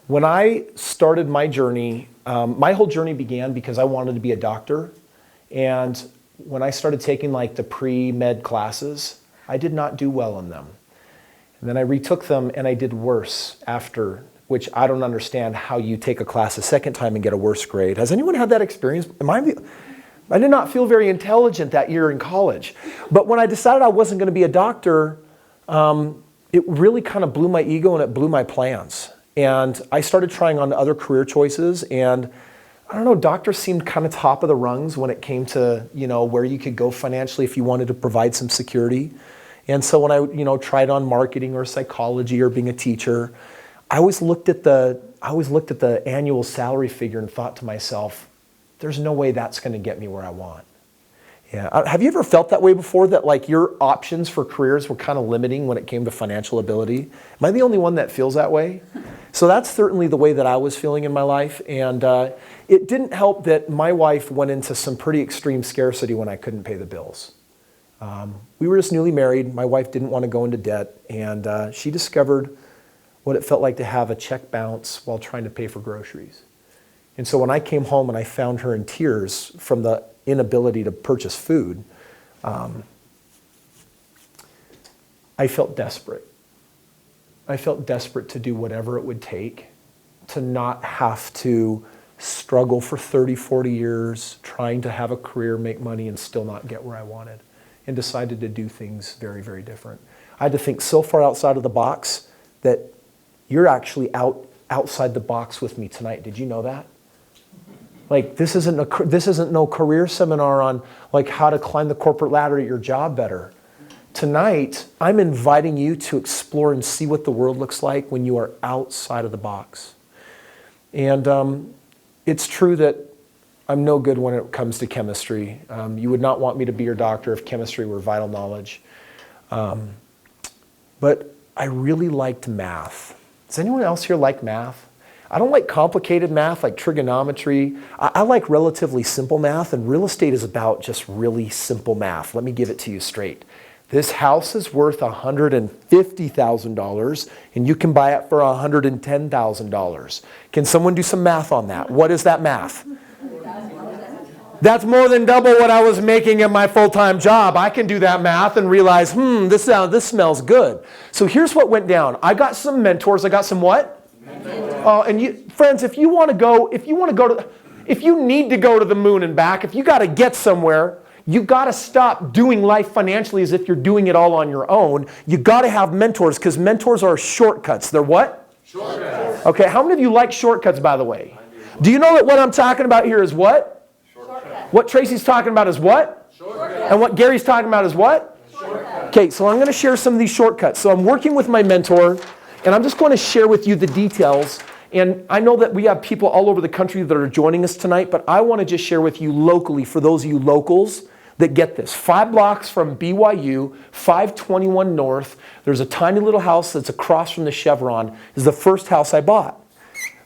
When I started my journey, my whole journey began because I wanted to be a doctor. And when I started taking like the pre-med classes, I did not do well in them. And then I retook them and I did worse after, which I don't understand how you take a class a second time and get a worse grade. Has anyone had that experience? I did not feel very intelligent that year in college. But when I decided I wasn't going to be a doctor, it really kind of blew my ego and it blew my plans. And I started trying on other career choices, and I don't know, doctors seemed kind of top of the rungs when it came to, where you could go financially if you wanted to provide some security. And so when I, tried on marketing or psychology or being a teacher, I always looked at the annual salary figure and thought to myself, there's no way that's going to get me where I want. Yeah. Have you ever felt that way before, that like your options for careers were kind of limiting when it came to financial ability? Am I the only one that feels that way? So that's certainly the way that I was feeling in my life. And it didn't help that my wife went into some pretty extreme scarcity when I couldn't pay the bills. We were just newly married. My wife didn't want to go into debt, and she discovered what it felt like to have a check bounce while trying to pay for groceries. And so when I came home and I found her in tears from the inability to purchase food, I felt desperate. I felt desperate to do whatever it would take to not have to struggle for 30, 40 years trying to have a career, make money, and still not get where I wanted, and decided to do things very, very different. I had to think so far outside of the box that you're actually outside the box with me tonight. Did you know that? Like, this isn't no career seminar on like how to climb the corporate ladder at your job better. Tonight, I'm inviting you to explore and see what the world looks like when you are outside of the box. And it's true that I'm no good when it comes to chemistry. You would not want me to be your doctor if chemistry were vital knowledge. But I really liked math. Does anyone else here like math? I don't like complicated math like trigonometry. I like relatively simple math, and real estate is about just really simple math. Let me give it to you straight. This house is worth $150,000, and you can buy it for $110,000. Can someone do some math on that? What is that math? That's more than double what I was making in my full-time job. I can do that math and realize, this smells good. So here's what went down. I got some mentors. I got some what? And you, friends, if you need to go to the moon and back, if you got to get somewhere, you got to stop doing life financially as if you're doing it all on your own. You got to have mentors, because mentors are shortcuts. They're what? Shortcuts. Okay, how many of you like shortcuts, by the way? Do you know that what I'm talking about here is what? Shortcuts. What Tracy's talking about is what? Shortcuts. And what Gary's talking about is what? Shortcuts. Okay, so I'm going to share some of these shortcuts. So I'm working with my mentor, and I'm just going to share with you the details. And I know that we have people all over the country that are joining us tonight, but I want to just share with you locally, for those of you locals that get this. 5 blocks from BYU, 521 North, there's a tiny little house that's across from the Chevron. This is the first house I bought.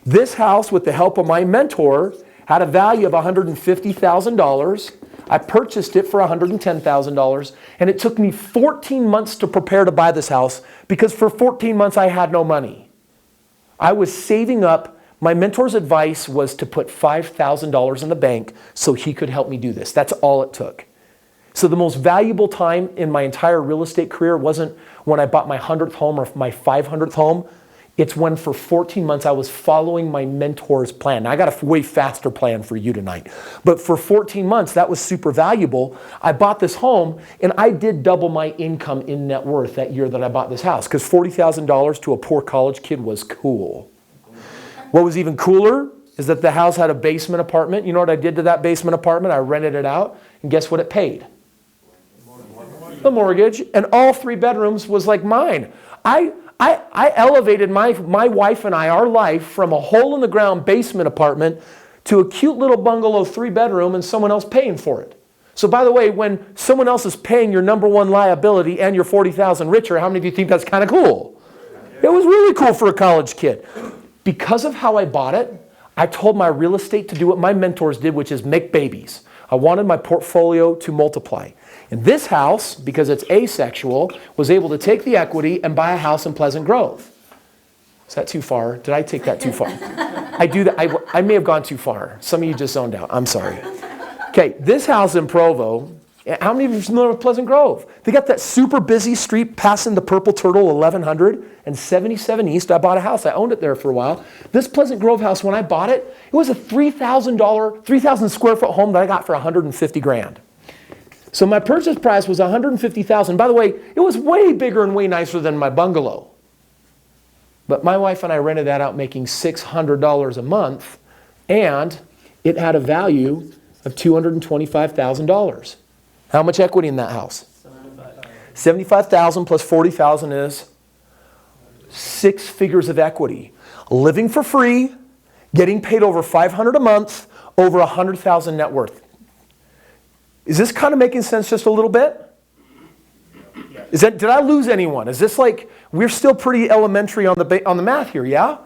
This house, with the help of my mentor, had a value of $150,000. I purchased it for $110,000, and it took me 14 months to prepare to buy this house because for 14 months I had no money. I was saving up. My mentor's advice was to put $5,000 in the bank so he could help me do this. That's all it took. So the most valuable time in my entire real estate career wasn't when I bought my 100th home or my 500th home. It's when for 14 months I was following my mentor's plan. Now, I got a way faster plan for you tonight. But for 14 months, that was super valuable. I bought this home, and I did double my income in net worth that year that I bought this house, because $40,000 to a poor college kid was cool. What was even cooler is that the house had a basement apartment. You know what I did to that basement apartment? I rented it out, and guess what it paid? The mortgage, and all 3 bedrooms was like mine. I elevated my wife and I, our life, from a hole-in-the-ground basement apartment to a cute little bungalow 3-bedroom and someone else paying for it. So by the way, when someone else is paying your number one liability and you're 40,000 richer, how many of you think that's kind of cool? It was really cool for a college kid. Because of how I bought it, I told my real estate to do what my mentors did, which is make babies. I wanted my portfolio to multiply. And this house, because it's asexual, was able to take the equity and buy a house in Pleasant Grove. Is that too far? Did I take that too far? I do that. I may have gone too far. Some of you just zoned out. I'm sorry. Okay, this house in Provo, how many of you are familiar with Pleasant Grove? They got that super busy street passing the Purple Turtle 1100 and 77 East. I bought a house. I owned it there for a while. This Pleasant Grove house, when I bought it, it was a $3,000 square foot home that I got for $150,000. So my purchase price was $150,000. By the way, it was way bigger and way nicer than my bungalow. But my wife and I rented that out making $600 a month, and it had a value of $225,000. How much equity in that house? $75,000 plus $40,000 is 6 figures of equity. Living for free, getting paid over $500 a month, over $100,000 net worth. Is this kind of making sense just a little bit? Did I lose anyone? Is this like, we're still pretty elementary on the math here, yeah?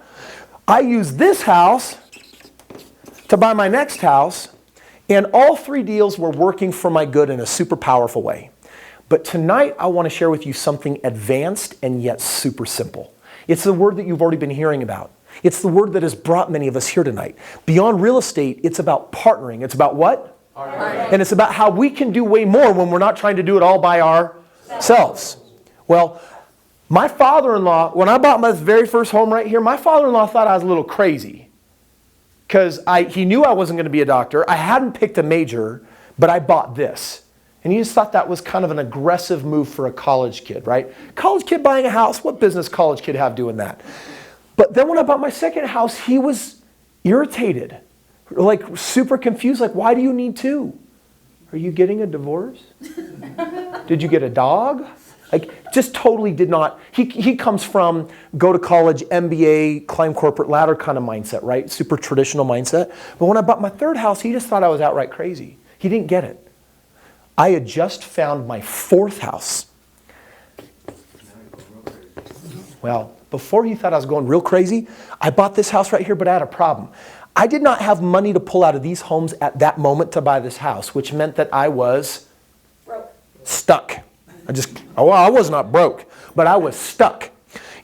I used this house to buy my next house, and all 3 deals were working for my good in a super powerful way. But tonight, I want to share with you something advanced and yet super simple. It's the word that you've already been hearing about. It's the word that has brought many of us here tonight. Beyond real estate, it's about partnering. It's about what? Partnering. And it's about how we can do way more when we're not trying to do it all by ourselves. Well, my father-in-law, when I bought my very first home right here, my father-in-law thought I was a little crazy. Because he knew I wasn't going to be a doctor. I hadn't picked a major, but I bought this. And he just thought that was kind of an aggressive move for a college kid, right? College kid buying a house, what business college kid have doing that? But then when I bought my second house, he was irritated, like super confused, like, why do you need 2? Are you getting a divorce? Did you get a dog? Like, just totally did not. He comes from go to college, MBA, climb corporate ladder kind of mindset, right? Super traditional mindset. But when I bought my third house, he just thought I was outright crazy. He didn't get it. I had just found my 4th house. Well, before he thought I was going real crazy, I bought this house right here, but I had a problem. I did not have money to pull out of these homes at that moment to buy this house, which meant that I was stuck. I was not broke, but I was stuck.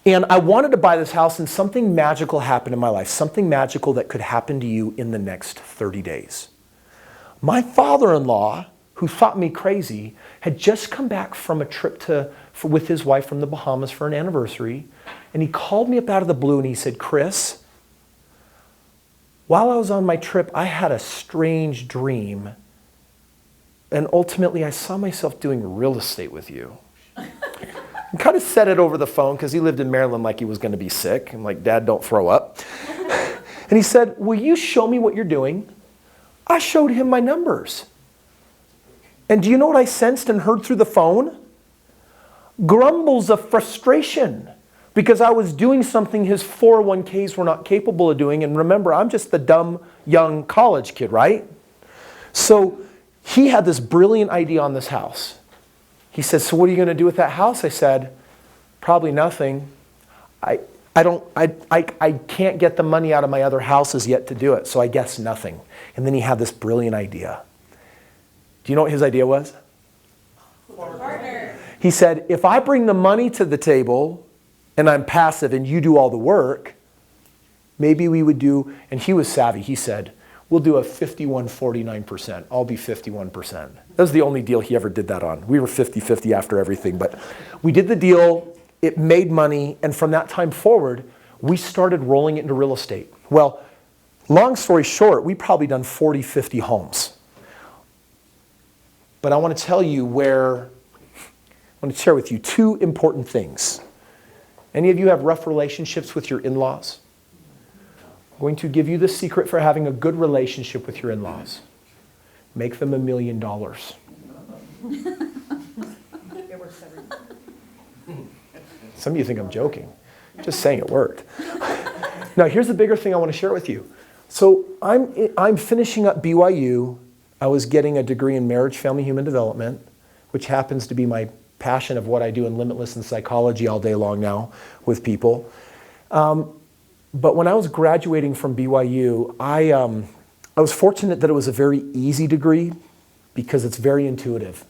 And I wanted to buy this house, and something magical happened in my life, something magical that could happen to you in the next 30 days. My father-in-law, who thought me crazy, had just come back from a trip with his wife from the Bahamas for an anniversary, and he called me up out of the blue and he said, Chris, while I was on my trip, I had a strange dream, and ultimately I saw myself doing real estate with you. I kind of said it over the phone because he lived in Maryland like he was going to be sick. I'm like, Dad, don't throw up. And he said, will you show me what you're doing? I showed him my numbers. And do you know what I sensed and heard through the phone? Grumbles of frustration because I was doing something his 401ks were not capable of doing. And remember, I'm just the dumb young college kid, right? So he had this brilliant idea on this house. He said, so what are you going to do with that house? I said, probably nothing. I can't get the money out of my other houses yet to do it, so I guess nothing. And then he had this brilliant idea. Do you know what his idea was?
Partner.
He said, if I bring the money to the table and I'm passive and you do all the work, maybe we would do, and he was savvy, he said, we'll do a 51-49%. I'll be 51%. That was the only deal he ever did that on. We were 50-50 after everything, but we did the deal, it made money, and from that time forward, we started rolling it into real estate. Well, long story short, we probably done 40, 50 homes. But I want to tell you I want to share with you two important things. Any of you have rough relationships with your in-laws? I'm going to give you the secret for having a good relationship with your in-laws. Make them $1 million. Some of you think I'm joking. Just saying it worked. Now, here's the bigger thing I want to share with you. So I'm finishing up BYU. I was getting a degree in marriage, family, human development, which happens to be my passion of what I do in Limitless and psychology all day long now with people. But when I was graduating from BYU, I was fortunate that it was a very easy degree because it's very intuitive.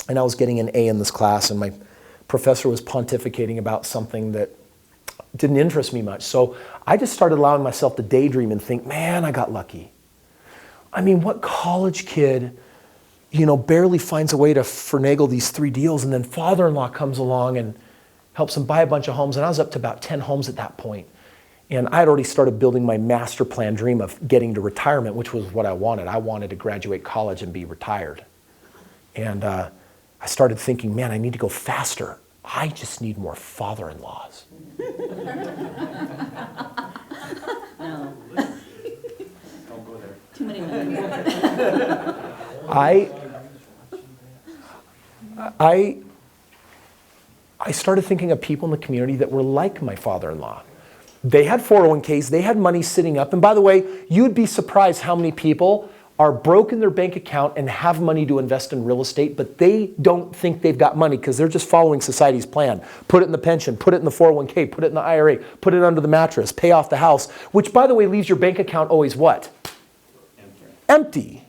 And I was getting an A in this class, and my professor was pontificating about something that didn't interest me much. So I just started allowing myself to daydream and think, man, I got lucky. I mean, what college kid, barely finds a way to finagle these 3 deals, and then father-in-law comes along and helps him buy a bunch of homes, and I was up to about 10 homes at that point. And I had already started building my master plan dream of getting to retirement, which was what I wanted. I wanted to graduate college and be retired. And I started thinking, man, I need to go faster. I just need more father-in-laws.
No.
Don't go there.
Too many women.
I started thinking of people in the community that were like my father-in-law. They had 401ks, they had money sitting up. And by the way, you'd be surprised how many people are broke in their bank account and have money to invest in real estate, but they don't think they've got money because they're just following society's plan. Put it in the pension, put it in the 401k, put it in the IRA, put it under the mattress, pay off the house, which by the way leaves your bank account always what? Empty.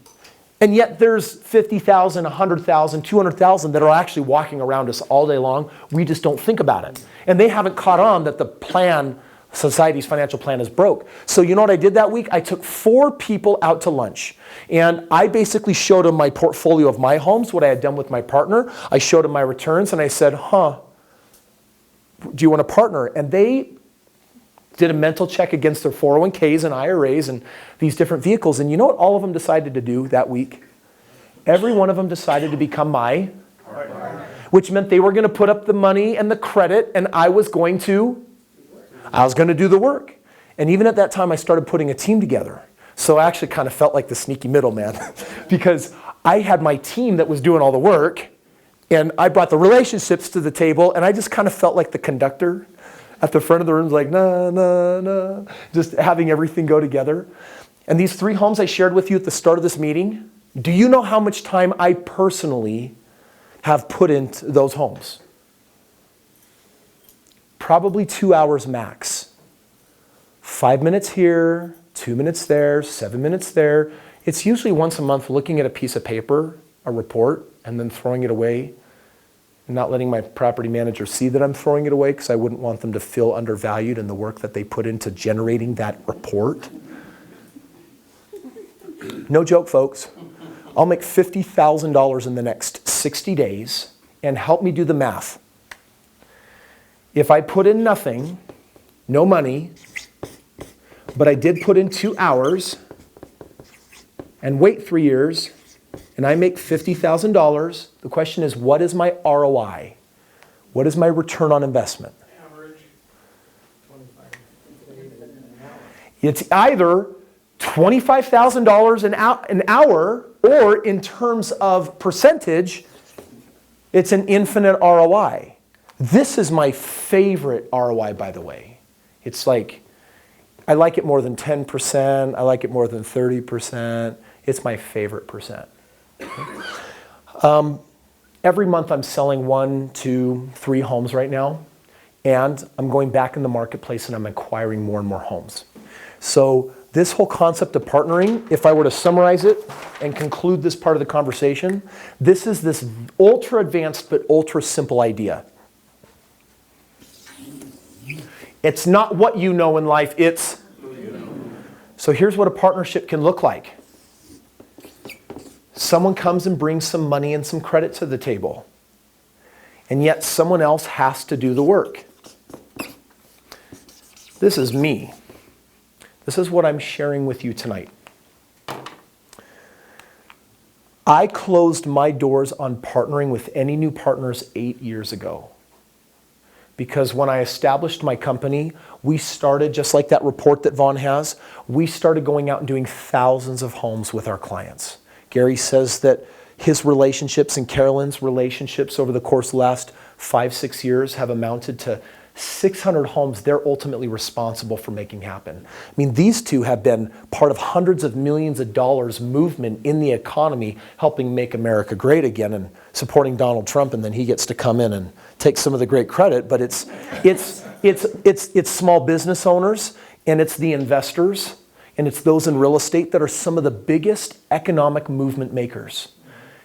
And yet there's 50,000, 100,000, 200,000 that are actually walking around us all day long. We just don't think about it. And they haven't caught on that the plan, society's financial plan, is broke. So you know what I did that week? I took 4 people out to lunch. And I basically showed them my portfolio of my homes, what I had done with my partner. I showed them my returns, and I said, do you want to partner? And they did a mental check against their 401ks and IRAs and these different vehicles. And you know what all of them decided to do that week? Every one of them decided to become my partner, which meant they were going to put up the money and the credit, and I was going to do the work. And even at that time, I started putting a team together. So I actually kind of felt like the sneaky middleman because I had my team that was doing all the work, and I brought the relationships to the table, and I just kind of felt like the conductor at the front of the room, like, nah, nah, nah, just having everything go together. And these 3 homes I shared with you at the start of this meeting, do you know how much time I personally have put into those homes? Probably 2 hours max. 5 minutes here, 2 minutes there, 7 minutes there. It's usually once a month looking at a piece of paper, a report, and then throwing it away. And not letting my property manager see that I'm throwing it away because I wouldn't want them to feel undervalued in the work that they put into generating that report. No joke, folks. I'll make $50,000 in the next 60 days, and help me do the math. If I put in nothing, no money, but I did put in 2 hours and wait 3 years, and I make $50,000, the question is, what is my ROI? What is my return on investment?
Average, 25.
It's either $25,000 an hour, or in terms of percentage, it's an infinite ROI. This is my favorite ROI, by the way. It's like, I like it more than 10%, I like it more than 30%. It's my favorite percent. Every month I'm selling 1, 2, 3 homes right now. and I'm going back in the marketplace and I'm acquiring more and more homes. So this whole concept of partnering, if I were to summarize it and conclude this part of the conversation, this is this ultra advanced but ultra simple idea. It's not what you know in life, it's who you know. So here's what a partnership can look like. Someone comes and brings some money and some credit to the table, and yet someone else has to do the work. This is me. This is what I'm sharing with you tonight. I closed my doors on partnering with any new partners 8 years ago. Because when I established my company, we started, just like that report that Vaughn has, we started going out and doing thousands of homes with our clients. Gary says that his relationships and Carolyn's relationships over the course of the last 5-6 years have amounted to 600 homes they're ultimately responsible for making happen. I mean, these two have been part of hundreds of millions of dollars movement in the economy, helping make America great again and supporting Donald Trump, and then he gets to come in and take some of the great credit. But it's small business owners, and it's the investors, and it's those in real estate that are some of the biggest economic movement makers.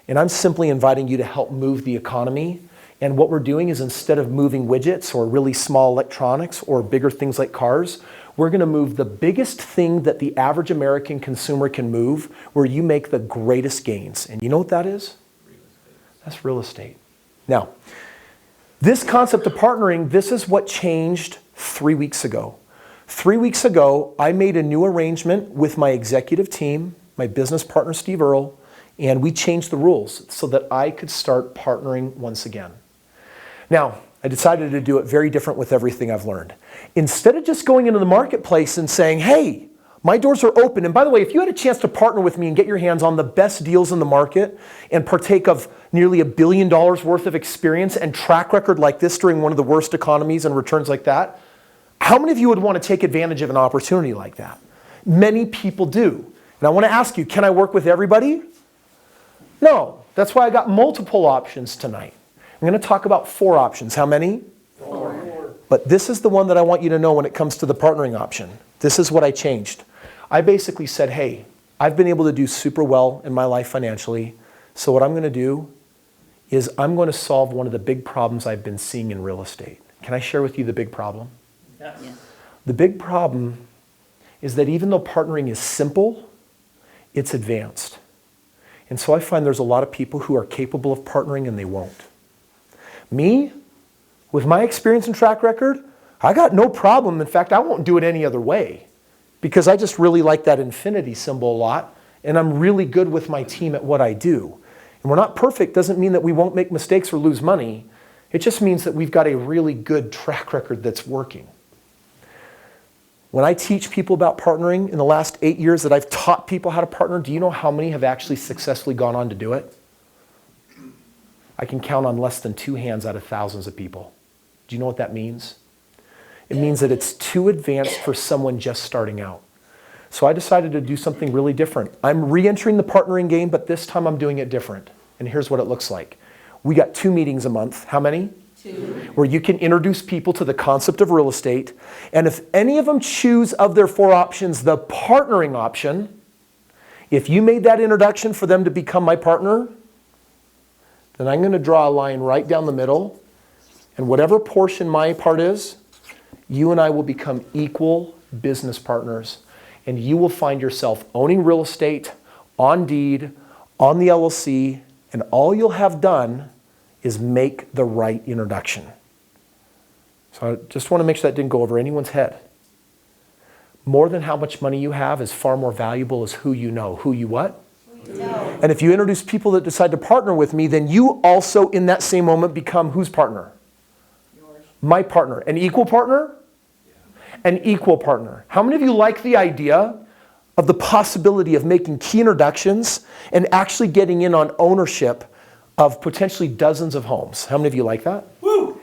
And I'm simply inviting you to help move the economy. And what we're doing is, instead of moving widgets or really small electronics or bigger things like cars, we're going to move the biggest thing that the average American consumer can move, where you make the greatest gains. And you know what that is? That's real estate. Now, this concept of partnering, this is what changed 3 weeks ago. 3 weeks ago, I made a new arrangement with my executive team, my business partner, Steve Earle, and we changed the rules so that I could start partnering once again. Now, I decided to do it very different with everything I've learned. Instead of just going into the marketplace and saying, hey, my doors are open. And by the way, if you had a chance to partner with me and get your hands on the best deals in the market and partake of nearly $1 billion worth of experience and track record like this during one of the worst economies and returns like that, how many of you would want to take advantage of an opportunity like that? Many people do. And I want to ask you, can I work with everybody? No. That's why I got multiple options tonight. I'm going to talk about 4 options. How many? 4. But this is the one that I want you to know when it comes to the partnering option. This is what I changed. I basically said, hey, I've been able to do super well in my life financially. So what I'm going to do is I'm going to solve one of the big problems I've been seeing in real estate. Can I share with you the big problem?
Yes.
The big problem is that even though partnering is simple, it's advanced. And so I find there's a lot of people who are capable of partnering and they won't. Me, with my experience and track record, I got no problem. In fact, I won't do it any other way, because I just really like that infinity symbol a lot, and I'm really good with my team at what I do. And we're not perfect doesn't mean that we won't make mistakes or lose money. It just means that we've got a really good track record that's working. When I teach people about partnering in the last 8 years that I've taught people how to partner, do you know how many have actually successfully gone on to do it? I can count on less than 2 hands out of thousands of people. Do you know what that means? It means that it's too advanced for someone just starting out. So I decided to do something really different. I'm re-entering the partnering game, but this time I'm doing it different. And here's what it looks like. We got 2 meetings a month. How many?
2.
Where you can introduce people to the concept of real estate. And if any of them choose of their 4 options the partnering option, if you made that introduction for them to become my partner, then I'm going to draw a line right down the middle. And whatever portion my part is, you and I will become equal business partners. And you will find yourself owning real estate on deed, on the LLC, and all you'll have done is make the right introduction. So I just want to make sure that didn't go over anyone's head. More than how much money you have is far more valuable as who you know. Who you what?
No.
And if you introduce people that decide to partner with me, then you also in that same moment become whose partner?
Yours.
My partner. An equal partner? An equal partner. How many of you like the idea of the possibility of making key introductions and actually getting in on ownership of potentially dozens of homes? How many of you like that?
Awesome.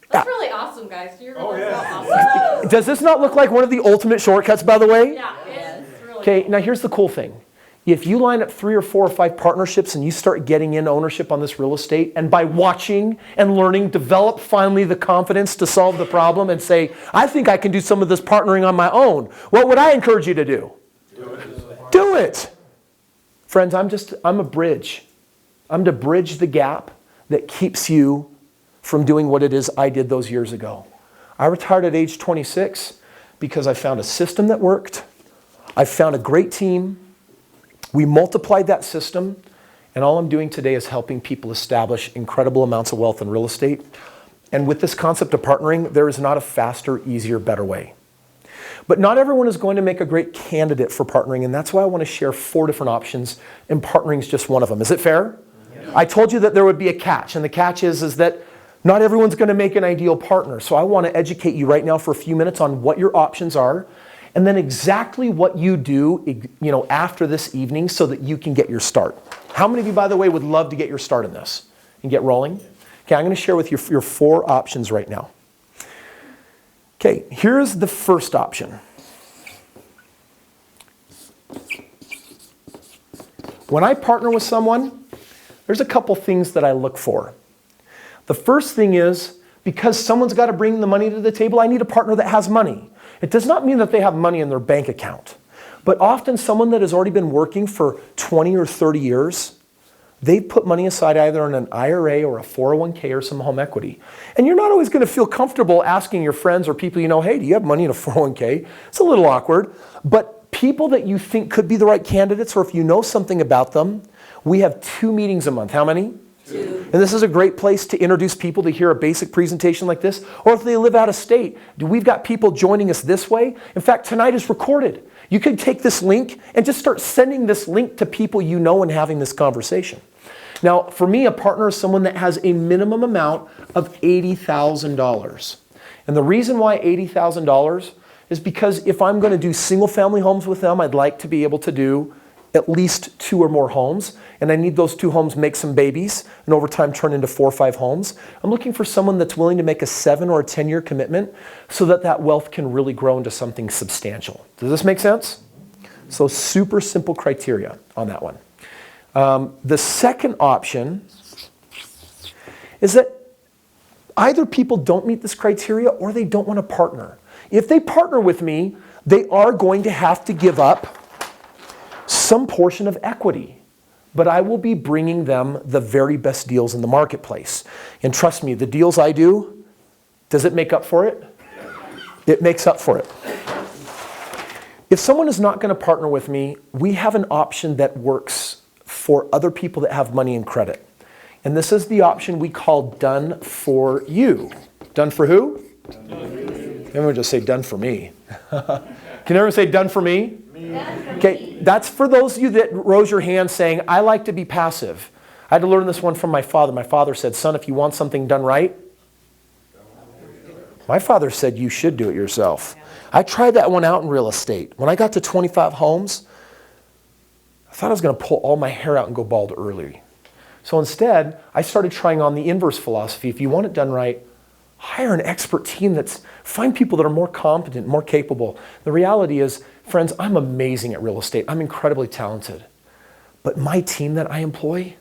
That's really awesome, guys. You're really so awesome.
Does this not look like one of the ultimate shortcuts, by the way?
Yeah, it's really
Okay, now here's the cool thing. If you line up 3 or 4 or 5 partnerships and you start getting in ownership on this real estate, and by watching and learning, develop finally the confidence to solve the problem and say, I think I can do some of this partnering on my own, what would I encourage you to do? Do it. Friends, I'm a bridge. I'm to bridge the gap that keeps you from doing what it is I did those years ago. I retired at age 26 because I found a system that worked. I found a great team. We multiplied that system, and all I'm doing today is helping people establish incredible amounts of wealth in real estate. And with this concept of partnering, there is not a faster, easier, better way. But not everyone is going to make a great candidate for partnering, and that's why I want to share 4 different options, and partnering is just one of them. Is it fair? Yeah. I told you that there would be a catch, and the catch is that not everyone's going to make an ideal partner. So I want to educate you right now for a few minutes on what your options are, and then exactly what you do, after this evening so that you can get your start. How many of you, by the way, would love to get your start in this and get rolling? Okay, I'm going to share with you your 4 options right now. Okay, here's the first option. When I partner with someone, there's a couple things that I look for. The first thing is, because someone's got to bring the money to the table, I need a partner that has money. It does not mean that they have money in their bank account, but often someone that has already been working for 20 or 30 years, they've put money aside either in an IRA or a 401k or some home equity. And you're not always going to feel comfortable asking your friends or people you know, hey, do you have money in a 401k? It's a little awkward, but people that you think could be the right candidates, or if you know something about them, we have 2 meetings a month. How many? 2. And this is a great place to introduce people to hear a basic presentation like this. Or if they live out of state, we've got people joining us this way. In fact, tonight is recorded. You could take this link and just start sending this link to people you know and having this conversation. Now, for me, a partner is someone that has a minimum amount of $80,000. And the reason why $80,000 is because if I'm going to do single-family homes with them, I'd like to be able to do at least 2 or more homes, and I need those 2 homes make some babies and over time turn into 4 or 5 homes. I'm looking for someone that's willing to make a 7 or a 10-year commitment so that that wealth can really grow into something substantial. Does this make sense? So super simple criteria on that one. The second option is that either people don't meet this criteria or they don't want to partner. If they partner with me, they are going to have to give up some portion of equity, but I will be bringing them the very best deals in the marketplace. And trust me, the deals I do, does it make up for it? It makes up for it. If someone is not going to partner with me, we have an option that works for other people that have money and credit. And this is the option we call done for you. Done for who? Done for you. Everyone just say done for me. Can everyone say done for me? Okay, that's for those of you that rose your hand saying, I like to be passive. I had to learn this one from my father. My father said, son, if you want something done right, my father said you should do it yourself. I tried that one out in real estate. When I got to 25 homes, I thought I was going to pull all my hair out and go bald early. So instead, I started trying on the inverse philosophy. If you want it done right, hire an expert team find people that are more competent, more capable. The reality is, friends, I'm amazing at real estate. I'm incredibly talented. But my team that I employ,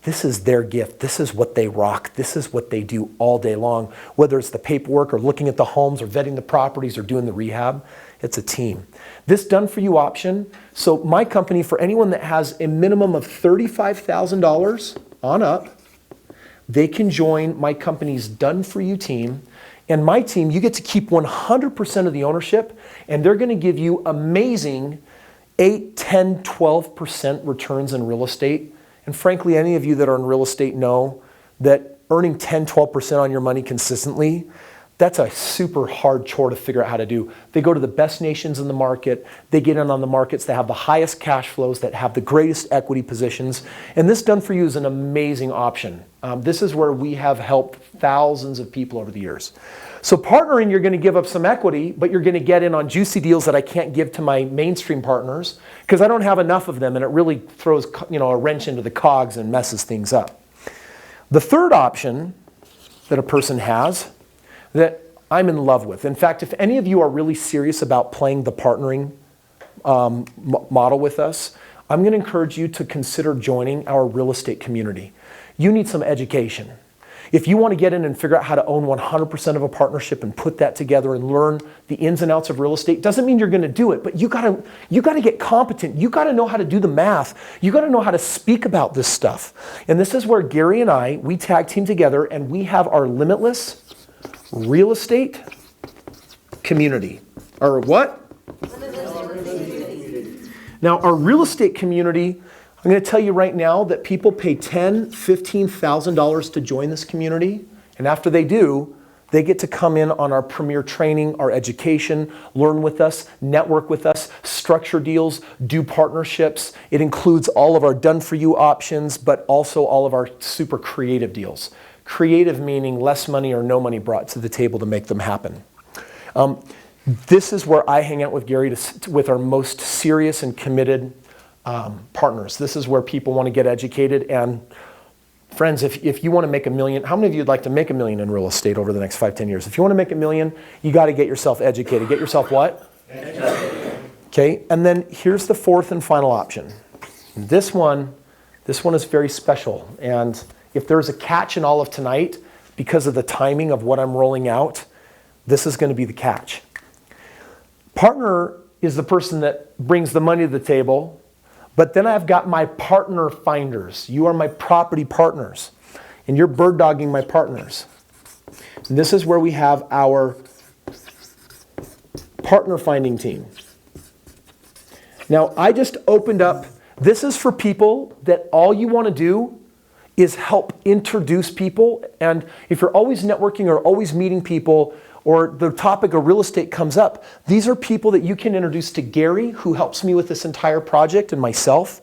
this is their gift. This is what they rock. This is what they do all day long. Whether it's the paperwork or looking at the homes or vetting the properties or doing the rehab, it's a team. This done for you option, so my company, for anyone that has a minimum of $35,000 on up, they can join my company's done for you team. And my team, you get to keep 100% of the ownership, and they're going to give you amazing 8, 10, 12% returns in real estate. And frankly, any of you that are in real estate know that earning 10, 12% on your money consistently, that's a super hard chore to figure out how to do. They go to the best nations in the market. They get in on the markets that have the highest cash flows, that have the greatest equity positions. And this done for you is an amazing option. This is where we have helped thousands of people over the years. So partnering, you're going to give up some equity, but you're going to get in on juicy deals that I can't give to my mainstream partners because I don't have enough of them, and it really throws a wrench into the cogs and messes things up. The third option that a person has that I'm in love with. In fact, if any of you are really serious about playing the partnering model with us, I'm going to encourage you to consider joining our real estate community. You need some education. If you want to get in and figure out how to own 100% of a partnership and put that together and learn the ins and outs of real estate, doesn't mean you're going to do it, but you got to get competent. You got to know how to do the math. You got to know how to speak about this stuff. And this is where Gary and I, we tag team together and we have our Limitless real estate community. Or what? Now, our real estate community, I'm going to tell you right now that people pay $10,000, $15,000 to join this community. And after they do, they get to come in on our premier training, our education, learn with us, network with us, structure deals, do partnerships. It includes all of our done-for-you options, but also all of our super creative deals. Creative meaning less money or no money brought to the table to make them happen. This is where I hang out with Gary with our most serious and committed partners. This is where people want to get educated. And friends, if you want to make $1 million, how many of you would like to make $1 million in real estate over the next 5-10 years? If you want to make $1 million, you got to get yourself educated. Get yourself what? Educated. Okay, and then here's the fourth and final option. This one is very special. And if there's a catch in all of tonight, because of the timing of what I'm rolling out, this is going to be the catch. Partner is the person that brings the money to the table, but then I've got my partner finders. You are my property partners, and you're bird dogging my partners. And this is where we have our partner finding team. Now, I just opened up, this is for people that all you want to do is help introduce people. And if you're always networking or always meeting people, or the topic of real estate comes up, these are people that you can introduce to Gary, who helps me with this entire project, and myself,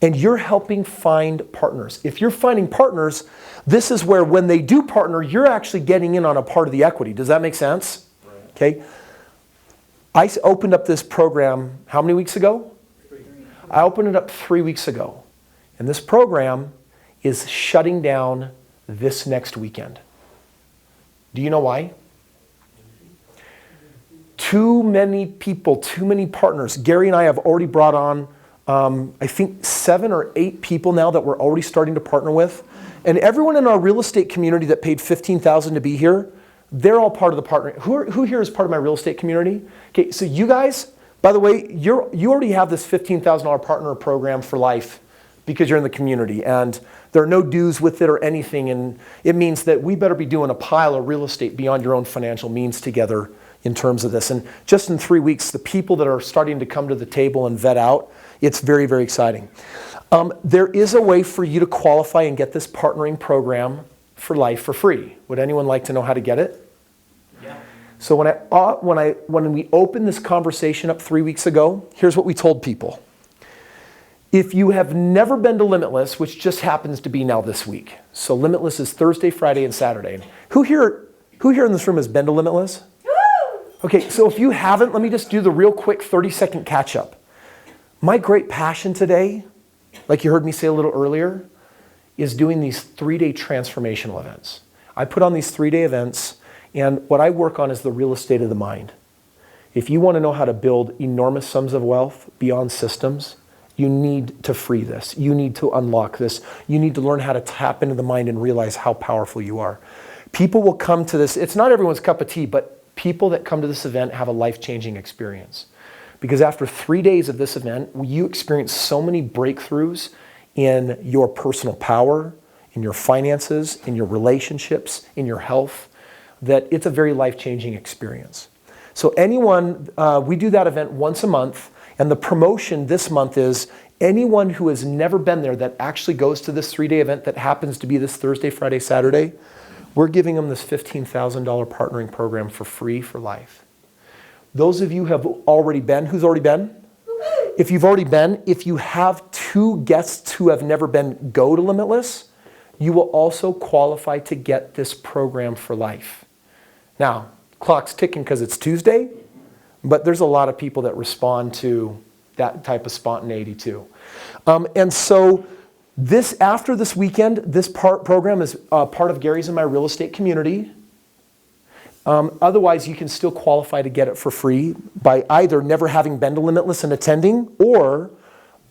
and you're helping find partners. If you're finding partners, this is where when they do partner, you're actually getting in on a part of the equity. Does that make sense? Right. Okay. I opened up this program how many weeks ago? 3. I opened it up 3 weeks ago. And this program is shutting down this next weekend. Do you know why? Too many people, too many partners. Gary and I have already brought on, I think 7 or 8 people now that we're already starting to partner with. And everyone in our real estate community that paid $15,000 to be here, they're all part of the partner. Who here is part of my real estate community? Okay, so you guys, by the way, you already have this $15,000 partner program for life because you're in the community. And there are no dues with it or anything. And it means that we better be doing a pile of real estate beyond your own financial means together in terms of this. And just in 3 weeks, the people that are starting to come to the table and vet out, it's very, very exciting. There is a way for you to qualify and get this partnering program for life for free. Would anyone like to know how to get it? Yeah. So when we opened this conversation up 3 weeks ago, here's what we told people. If you have never been to Limitless, which just happens to be now this week. So Limitless is Thursday, Friday, and Saturday. Who here in this room has been to Limitless? Okay, so if you haven't, let me just do the real quick 30-second catch-up. My great passion today, like you heard me say a little earlier, is doing these 3-day transformational events. I put on these 3-day events, and what I work on is the real estate of the mind. If you want to know how to build enormous sums of wealth beyond systems, you need to free this. You need to unlock this. You need to learn how to tap into the mind and realize how powerful you are. People will come to this. It's not everyone's cup of tea, but people that come to this event have a life-changing experience. Because after 3 days of this event, you experience so many breakthroughs in your personal power, in your finances, in your relationships, in your health, that it's a very life-changing experience. So anyone, we do that event once a month, and the promotion this month is anyone who has never been there that actually goes to this 3-day event that happens to be this Thursday, Friday, Saturday, we're giving them this $15,000 partnering program for free for life. Those of you who have already been, who's already been? If you've already been, if you have 2 guests who have never been, go to Limitless, you will also qualify to get this program for life. Now, clock's ticking because it's Tuesday, but there's a lot of people that respond to that type of spontaneity too. And so after this weekend, this program is part of Gary's and my real estate community. Otherwise, you can still qualify to get it for free by either never having been to Limitless and attending, or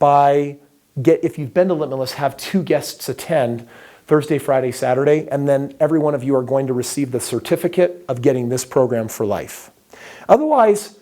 if you've been to Limitless, have 2 guests attend Thursday, Friday, Saturday, and then every one of you are going to receive the certificate of getting this program for life. Otherwise,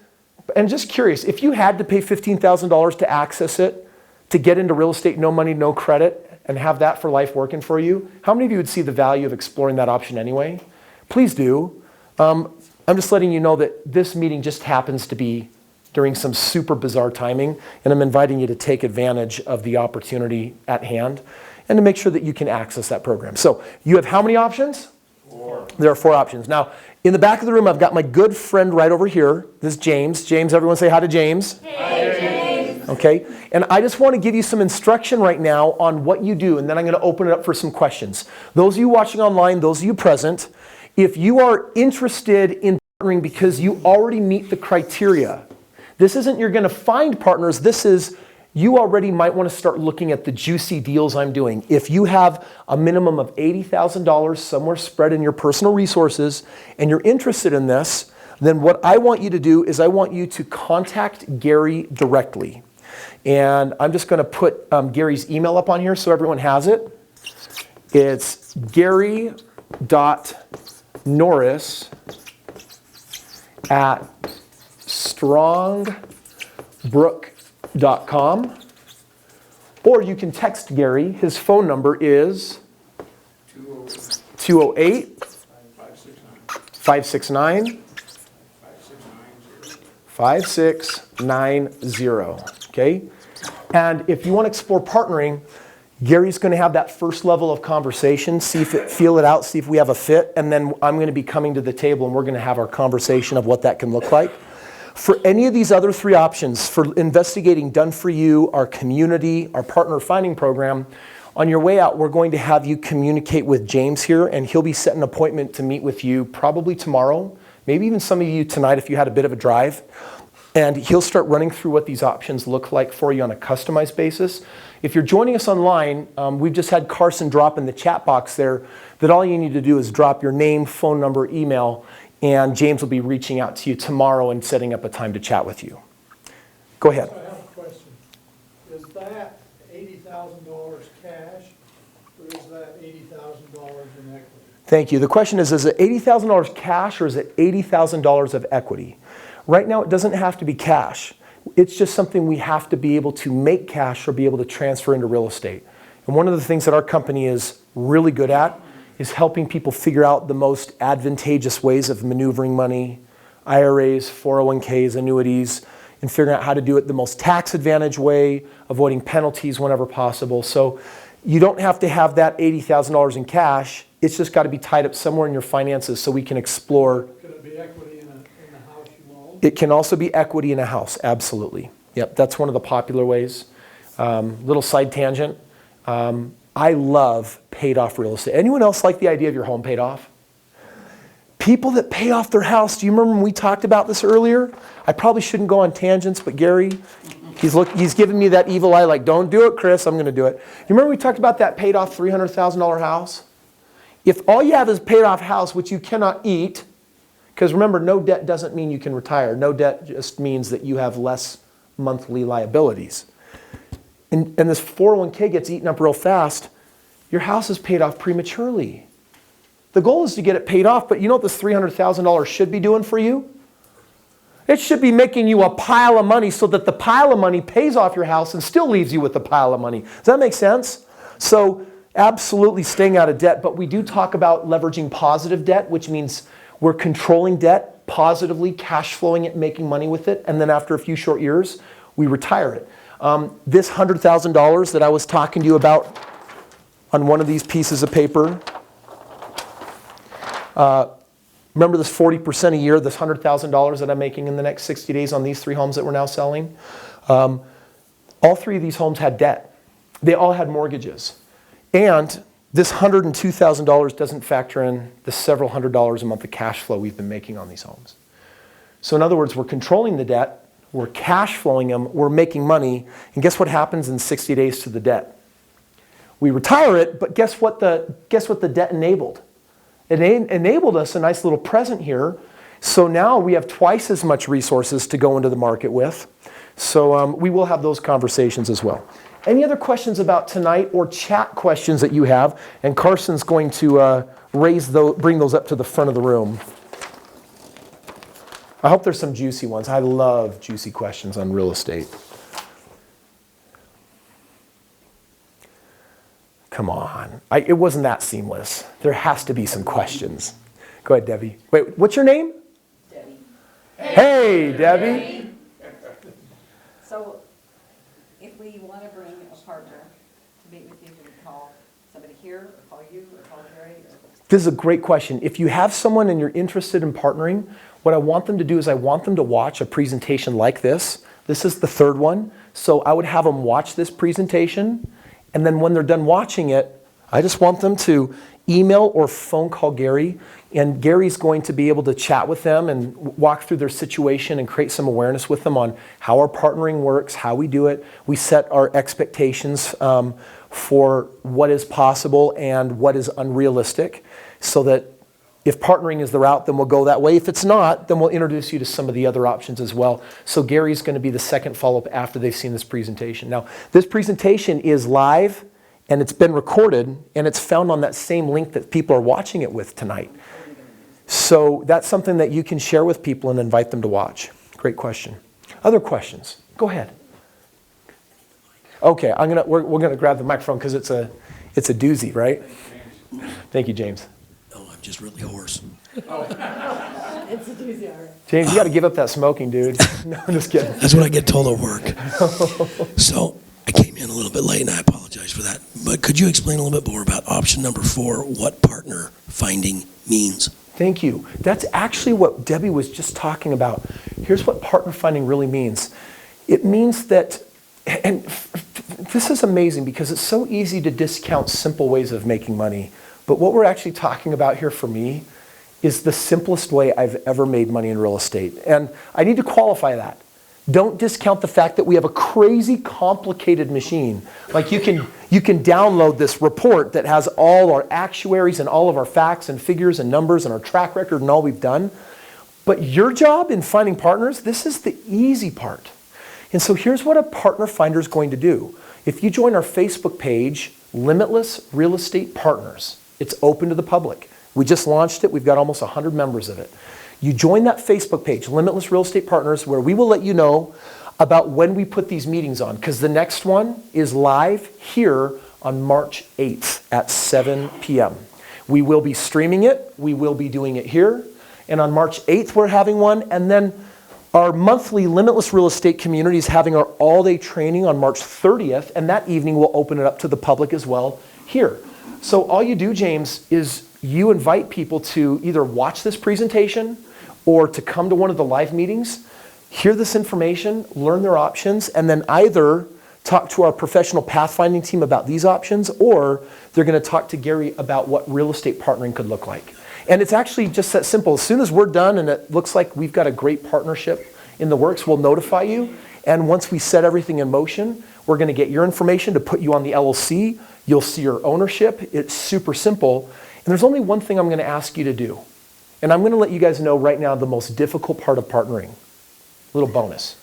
and just curious, if you had to pay $15,000 to access it, to get into real estate, no money, no credit, and have that for life working for you, how many of you would see the value of exploring that option anyway? Please do. I'm just letting you know that this meeting just happens to be during some super bizarre timing, and I'm inviting you to take advantage of the opportunity at hand and to make sure that you can access that program. So you have how many options? 4. There are 4 options. Now, in the back of the room, I've got my good friend right over here. This is James. James, everyone say hi to James.
Hey, James.
Okay, and I just want to give you some instruction right now on what you do, and then I'm going to open it up for some questions. Those of you watching online, those of you present, if you are interested in partnering because you already meet the criteria, this isn't you're going to find partners, this is you already might want to start looking at the juicy deals I'm doing. If you have a minimum of $80,000 somewhere spread in your personal resources and you're interested in this, then what I want you to do is I want you to contact Gary directly. And I'm just going to put Gary's email up on here so everyone has it. It's gary.norris@strongbrook.com. Or you can text Gary. His phone number is 208 569 5690. Okay? And if you want to explore partnering, Gary's going to have that first level of conversation, feel it out, see if we have a fit, and then I'm going to be coming to the table and we're going to have our conversation of what that can look like. For any of these other 3 options, for investigating Done For You, our community, our partner finding program, on your way out, we're going to have you communicate with James here, and he'll be setting an appointment to meet with you probably tomorrow, maybe even some of you tonight if you had a bit of a drive. And he'll start running through what these options look like for you on a customized basis. If you're joining us online, we've just had Carson drop in the chat box there that all you need to do is drop your name, phone number, email, and James will be reaching out to you tomorrow and setting up a time to chat with you. Go ahead.
I have a question. Is that $80,000 cash, or is that $80,000 in equity?
Thank you. The question is it $80,000 cash or is it $80,000 of equity? Right now, it doesn't have to be cash. It's just something we have to be able to make cash or be able to transfer into real estate. And one of the things that our company is really good at is helping people figure out the most advantageous ways of maneuvering money, IRAs, 401ks, annuities, and figuring out how to do it the most tax advantage way, avoiding penalties whenever possible. So you don't have to have that $80,000 in cash. It's just got to be tied up somewhere in your finances so we can explore.
Could it be equity in a house you own?
It can also be equity in a house, absolutely. Yep, that's one of the popular ways. Little side tangent. I love paid off real estate. Anyone else like the idea of your home paid off? People that pay off their house, do you remember when we talked about this earlier? I probably shouldn't go on tangents, but Gary, he's giving me that evil eye like, don't do it, Chris, I'm going to do it. You remember we talked about that paid off $300,000 house? If all you have is paid off house, which you cannot eat, because remember, no debt doesn't mean you can retire. No debt just means that you have less monthly liabilities. And this 401k gets eaten up real fast, your house is paid off prematurely. The goal is to get it paid off, but you know what this $300,000 should be doing for you? It should be making you a pile of money so that the pile of money pays off your house and still leaves you with the pile of money. Does that make sense? So absolutely staying out of debt, but we do talk about leveraging positive debt, which means we're controlling debt positively, cash flowing it, making money with it, and then after a few short years, we retire it. This $100,000 that I was talking to you about on one of these pieces of paper, remember this 40% a year, this $100,000 that I'm making in the next 60 days on these 3 homes that we're now selling? All 3 of these homes had debt. They all had mortgages. And this $102,000 doesn't factor in the several $100s a month of cash flow we've been making on these homes. So in other words, we're controlling the debt, we're cash flowing them, we're making money, and guess what happens in 60 days to the debt? We retire it, but guess what the debt enabled? It enabled us a nice little present here. So now we have twice as much resources to go into the market with. So we will have those conversations as well. Any other questions about tonight or chat questions that you have? And Carson's going to bring those up to the front of the room. I hope there's some juicy ones. I love juicy questions on real estate. Come on. It wasn't that seamless. There has to be some questions. Go ahead, Debbie. Wait, what's your name?
Debbie.
Hey, Debbie.
So if we want to bring a partner to meet with you, do we call somebody here or call you or call Gary?
This is a great question. If you have someone and you're interested in partnering, what I want them to do is I want them to watch a presentation like this. This is the third one. So I would have them watch this presentation. And then when they're done watching it, I just want them to email or phone call Gary. And Gary's going to be able to chat with them and walk through their situation and create some awareness with them on how our partnering works, how we do it. We set our expectations for what is possible and what is unrealistic, so that if partnering is the route, then we'll go that way. If it's not, then we'll introduce you to some of the other options as well. So Gary's going to be the second follow-up after they've seen this presentation. Now, this presentation is live, and it's been recorded, and it's found on that same link that people are watching it with tonight. So that's something that you can share with people and invite them to watch. Great question. Other questions? Go ahead. Okay, we're gonna grab the microphone because it's a doozy, right? Thank you, James.
No, I'm just really hoarse.
It's a doozy, all right.
James, you got to give up that smoking, dude. No, I'm just kidding.
That's what I get told at work. So I came in a little bit late, and I apologize for that. But could you explain a little bit more about option number 4, what partner finding means?
Thank you. That's actually what Debbie was just talking about. Here's what partner finding really means. It means that, and this is amazing because it's so easy to discount simple ways of making money. But what we're actually talking about here for me is the simplest way I've ever made money in real estate. And I need to qualify that. Don't discount the fact that we have a crazy complicated machine. Like you can download this report that has all our actuaries and all of our facts and figures and numbers and our track record and all we've done. But your job in finding partners, this is the easy part. And so here's what a partner finder is going to do. If you join our Facebook page, Limitless Real Estate Partners, it's open to the public. We just launched it. We've got almost 100 members of it. You join that Facebook page, Limitless Real Estate Partners, where we will let you know about when we put these meetings on, because the next one is live here on March 8th at 7 p.m. We will be streaming it. We will be doing it here. And on March 8th, we're having one. And then our monthly Limitless Real Estate community is having our all-day training on March 30th. And that evening, we'll open it up to the public as well here. So all you do, James, is you invite people to either watch this presentation or to come to one of the live meetings, hear this information, learn their options, and then either talk to our professional pathfinding team about these options, or they're going to talk to Gary about what real estate partnering could look like. And it's actually just that simple. As soon as we're done and it looks like we've got a great partnership in the works, we'll notify you. And once we set everything in motion, we're going to get your information to put you on the LLC. You'll see your ownership. It's super simple. And there's only one thing I'm going to ask you to do. And I'm going to let you guys know right now the most difficult part of partnering. Little bonus.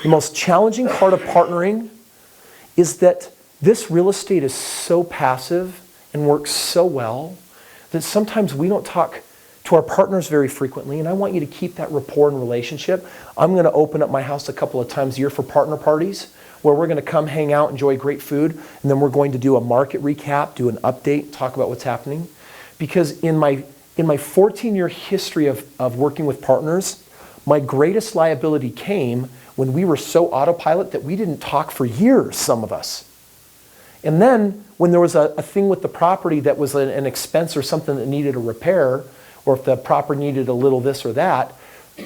The most challenging part of partnering is that this real estate is so passive and works so well that sometimes we don't talk to our partners very frequently, and I want you to keep that rapport and relationship. I'm going to open up my house a couple of times a year for partner parties where we're going to come hang out, enjoy great food, and then we're going to do a market recap, do an update, talk about what's happening. Because in my 14-year history of working with partners, my greatest liability came when we were so autopilot that we didn't talk for years, some of us. And then when there was a thing with the property that was an expense or something that needed a repair, or if the property needed a little this or that,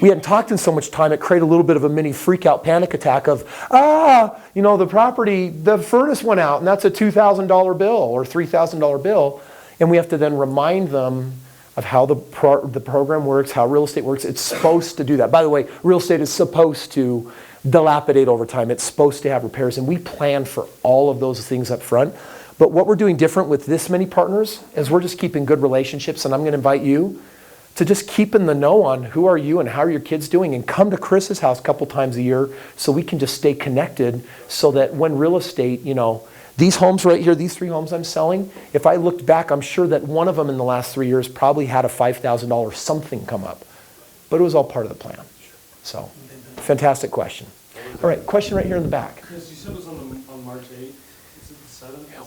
we hadn't talked in so much time, it created a little bit of a mini freak out panic attack of, the property, the furnace went out and that's a $2,000 bill or $3,000 bill. And we have to then remind them of how the program works, how real estate works. It's supposed to do that. By the way, real estate is supposed to dilapidate over time. It's supposed to have repairs, and we plan for all of those things up front. But what we're doing different with this many partners is we're just keeping good relationships, and I'm going to invite you to just keep in the know on who are you and how are your kids doing, and come to Chris's house a couple times a year so we can just stay connected, so that when real estate, these homes right here, these 3 homes I'm selling, if I looked back, I'm sure that one of them in the last 3 years probably had a $5,000 something come up. But it was all part of the plan. So, fantastic question. All right, question right here in the back.
Yes, you said it was on March 8th. Is it the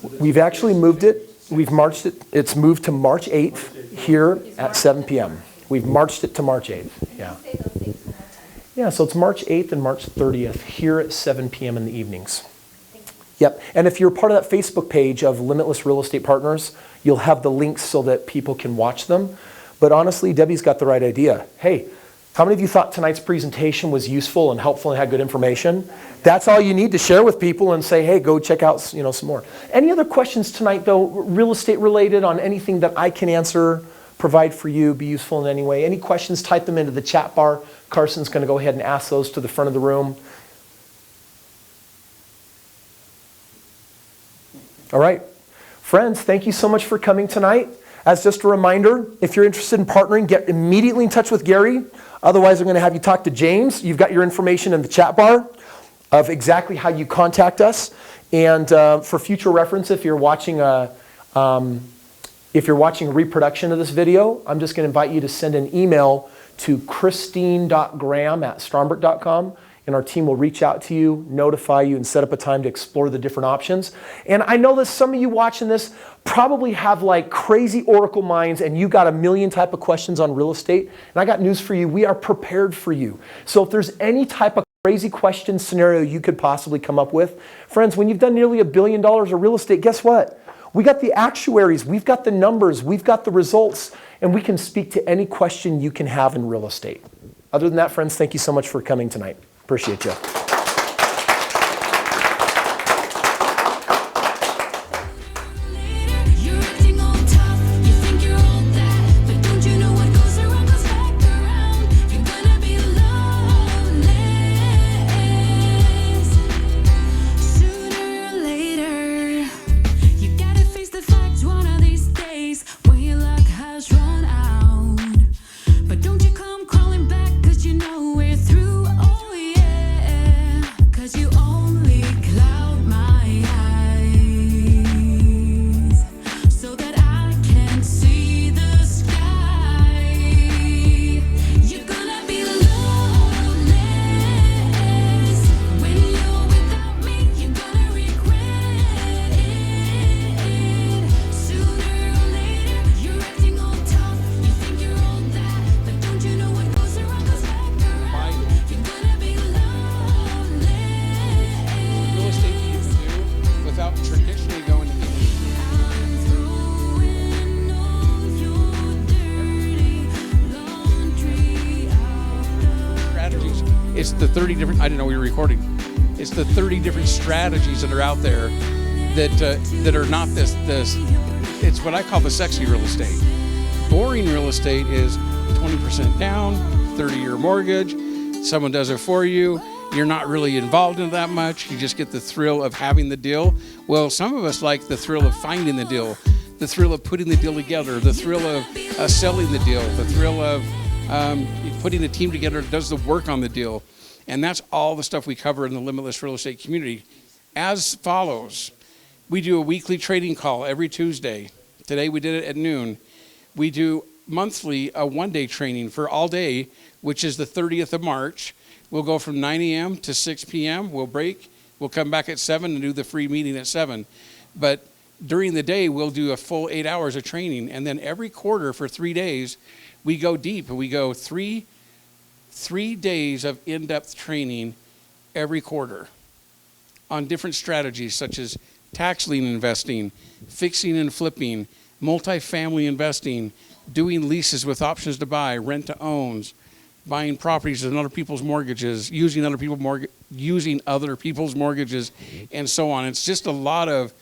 7th?
We've actually moved it. We've marched it. It's moved to March 8th here at 7 p.m. We've marched it to March 8th. Yeah.
Say those dates one more time.
Yeah, so it's March 8th and March 30th here at 7 p.m. in the evenings. Yep, and if you're part of that Facebook page of Limitless Real Estate Partners, you'll have the links so that people can watch them. But honestly, Debbie's got the right idea. Hey, how many of you thought tonight's presentation was useful and helpful and had good information? That's all you need to share with people and say, hey, go check out some more. Any other questions tonight, though, real estate related, on anything that I can answer, provide for you, be useful in any way? Any questions, type them into the chat bar. Carson's going to go ahead and ask those to the front of the room. All right. Friends, thank you so much for coming tonight. As just a reminder, if you're interested in partnering, get immediately in touch with Gary. Otherwise, I'm going to have you talk to James. You've got your information in the chat bar of exactly how you contact us. And for future reference, if you're watching a reproduction of this video, I'm just going to invite you to send an email to christine.graham@stromberg.com. And our team will reach out to you, notify you, and set up a time to explore the different options. And I know that some of you watching this probably have like crazy oracle minds, and you got a million type of questions on real estate. And I got news for you. We are prepared for you. So if there's any type of crazy question scenario you could possibly come up with, friends, when you've done nearly $1 billion of real estate, guess what? We got the actuaries, we've got the numbers, we've got the results, and we can speak to any question you can have in real estate. Other than that, friends, thank you so much for coming tonight. Appreciate you.
You're acting all tough, you think you're all that, but don't you know what goes around comes back around? You're gonna be loveless sooner or later. You gotta face the facts one of these days when your luck has run out. But don't you come crawling back, 'cause you know we're through. Oh yeah, 'cause you only cloud my eyes so that I can see the sky. You're gonna be loveless when you're without me. You're gonna regret it sooner or later. You're acting all tough, you think you're all that, but don't you know what goes around comes back around? You're gonna be
Real estate you can do without traditionally going to get
throwing all your dirty laundry out
strategies. It's the 30 different, I didn't know we were recording. It's the 30 different strategies that are out there that are not this, it's what I call the sexy real estate. Boring real estate is 20% down, 30-year mortgage, someone does it for you, you're not really involved in that much, you just get the thrill of having the deal. Well, some of us like the thrill of finding the deal, the thrill of putting the deal together, the thrill of selling the deal, the thrill of putting a team together that does the work on the deal. And that's all the stuff we cover in the Limitless Real Estate community. As follows, we do a weekly trading call every Tuesday. Today we did it at noon. We do monthly a one-day training for all day, which is the 30th of March. We'll go from 9 a.m. to 6 p.m. We'll break. We'll come back at 7 and do the free meeting at 7. But during the day, we'll do a full 8 hours of training. And then every quarter for 3 days, we go deep. And we go three days of in-depth training every quarter on different strategies such as tax lien investing, fixing and flipping, multifamily investing, doing leases with options to buy, rent to owns, buying properties on other people's mortgages, using other people's mortgages, and so on. It's just a lot of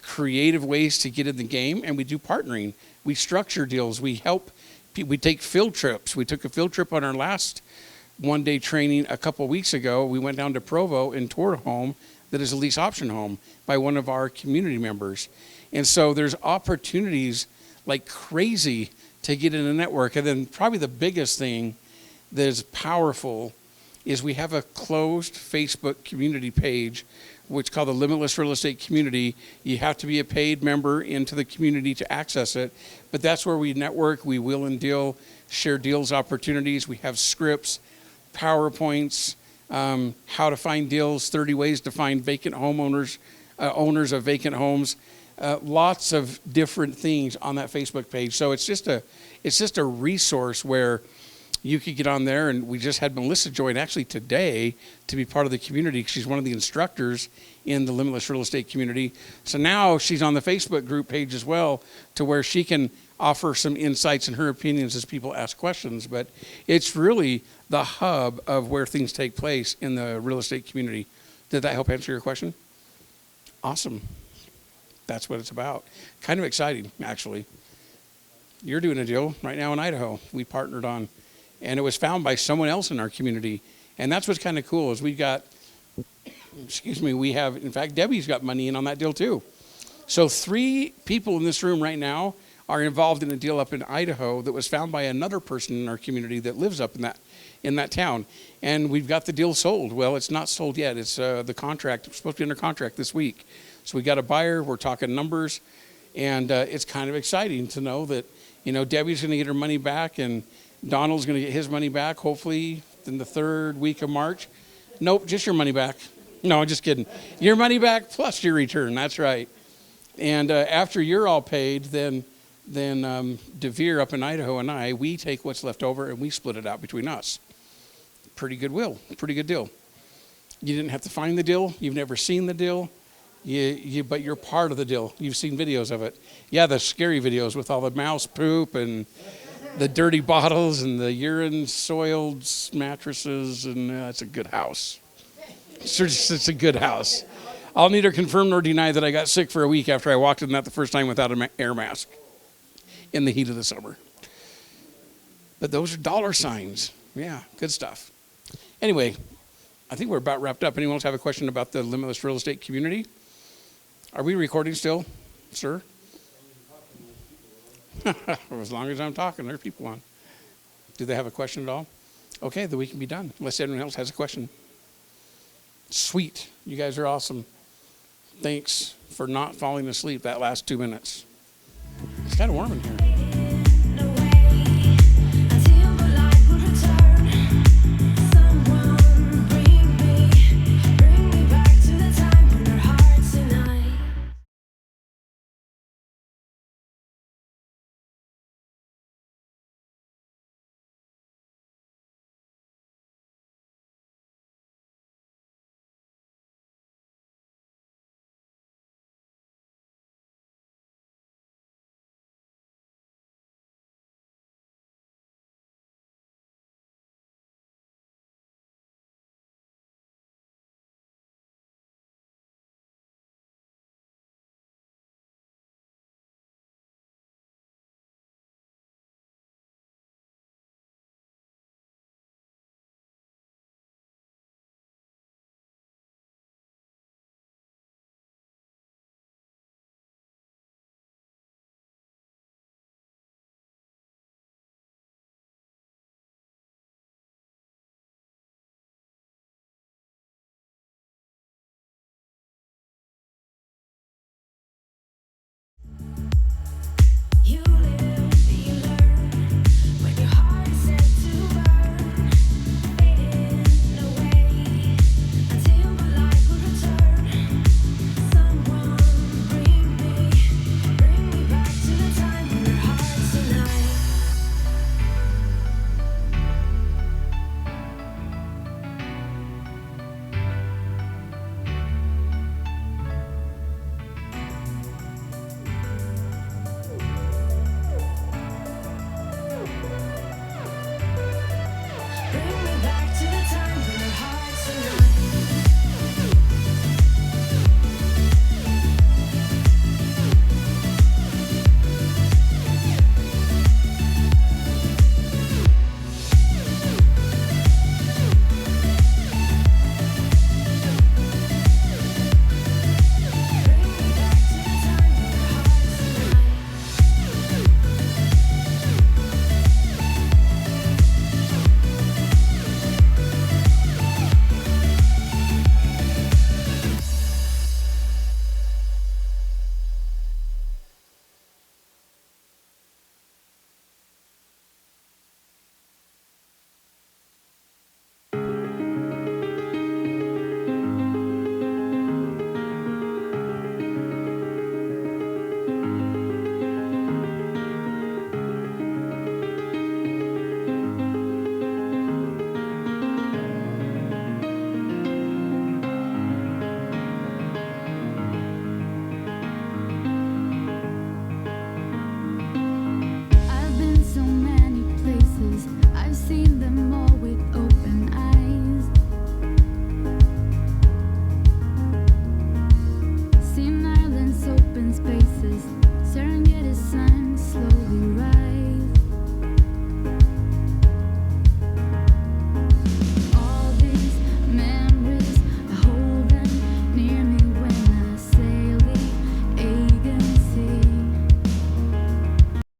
creative ways to get in the game, and we do partnering. We structure deals. We help. We take field trips. We took a field trip on our last one-day training a couple weeks ago. We went down to Provo and toured a home that is a lease option home by one of our community members. And so there's opportunities like crazy to get in a network. And then probably the biggest thing that is powerful is we have a closed Facebook community page, which is called the Limitless Real Estate Community. You have to be a paid member into the community to access it, but that's where we network, we will and deal, share deals opportunities. We have scripts, PowerPoints, how to find deals, 30 ways to find vacant homeowners, owners of vacant homes, lots of different things on that Facebook page. So it's just a resource where you could get on there, and we just had Melissa join actually today to be part of the community. She's one of the instructors in the Limitless Real Estate Community. So now she's on the Facebook group page as well, to where she can offer some insights and her opinions as people ask questions. But it's really the hub of where things take place in the real estate community. Did that help answer your question? Awesome. That's what it's about. Kind of exciting, actually. You're doing a deal right now in Idaho. We partnered on. And it was found by someone else in our community. And that's what's kind of cool is we have, in fact, Debbie's got money in on that deal too. So 3 people in this room right now are involved in a deal up in Idaho that was found by another person in our community that lives up in that town. And we've got the deal sold. Well, it's not sold yet. It's the contract. It's supposed to be under contract this week. So we got a buyer. We're talking numbers. And it's kind of exciting to know that, Debbie's going to get her money back, and Donald's going to get his money back, hopefully, in the 3rd week of March. Nope, just your money back. No, just kidding. Your money back plus your return. That's right. And after you're all paid, then DeVere up in Idaho and we take what's left over and we split it out between us. Pretty good deal. You didn't have to find the deal. You've never seen the deal. But you're part of the deal. You've seen videos of it. Yeah, the scary videos with all the mouse poop and the dirty bottles and the urine-soiled mattresses, and it's a good house. It's a good house. I'll neither confirm nor deny that I got sick for a week after I walked in that the first time without an air mask in the heat of the summer. But those are dollar signs. Yeah, good stuff. Anyway, I think we're about wrapped up. Anyone else have a question about the Limitless Real Estate Community? Are we recording still, sir? As long as I'm talking, there are people on. Do they have a question at all? Okay, then we can be done, unless anyone else has a question. Sweet. You guys are awesome. Thanks for not falling asleep that last 2 minutes. It's kind of warm in here.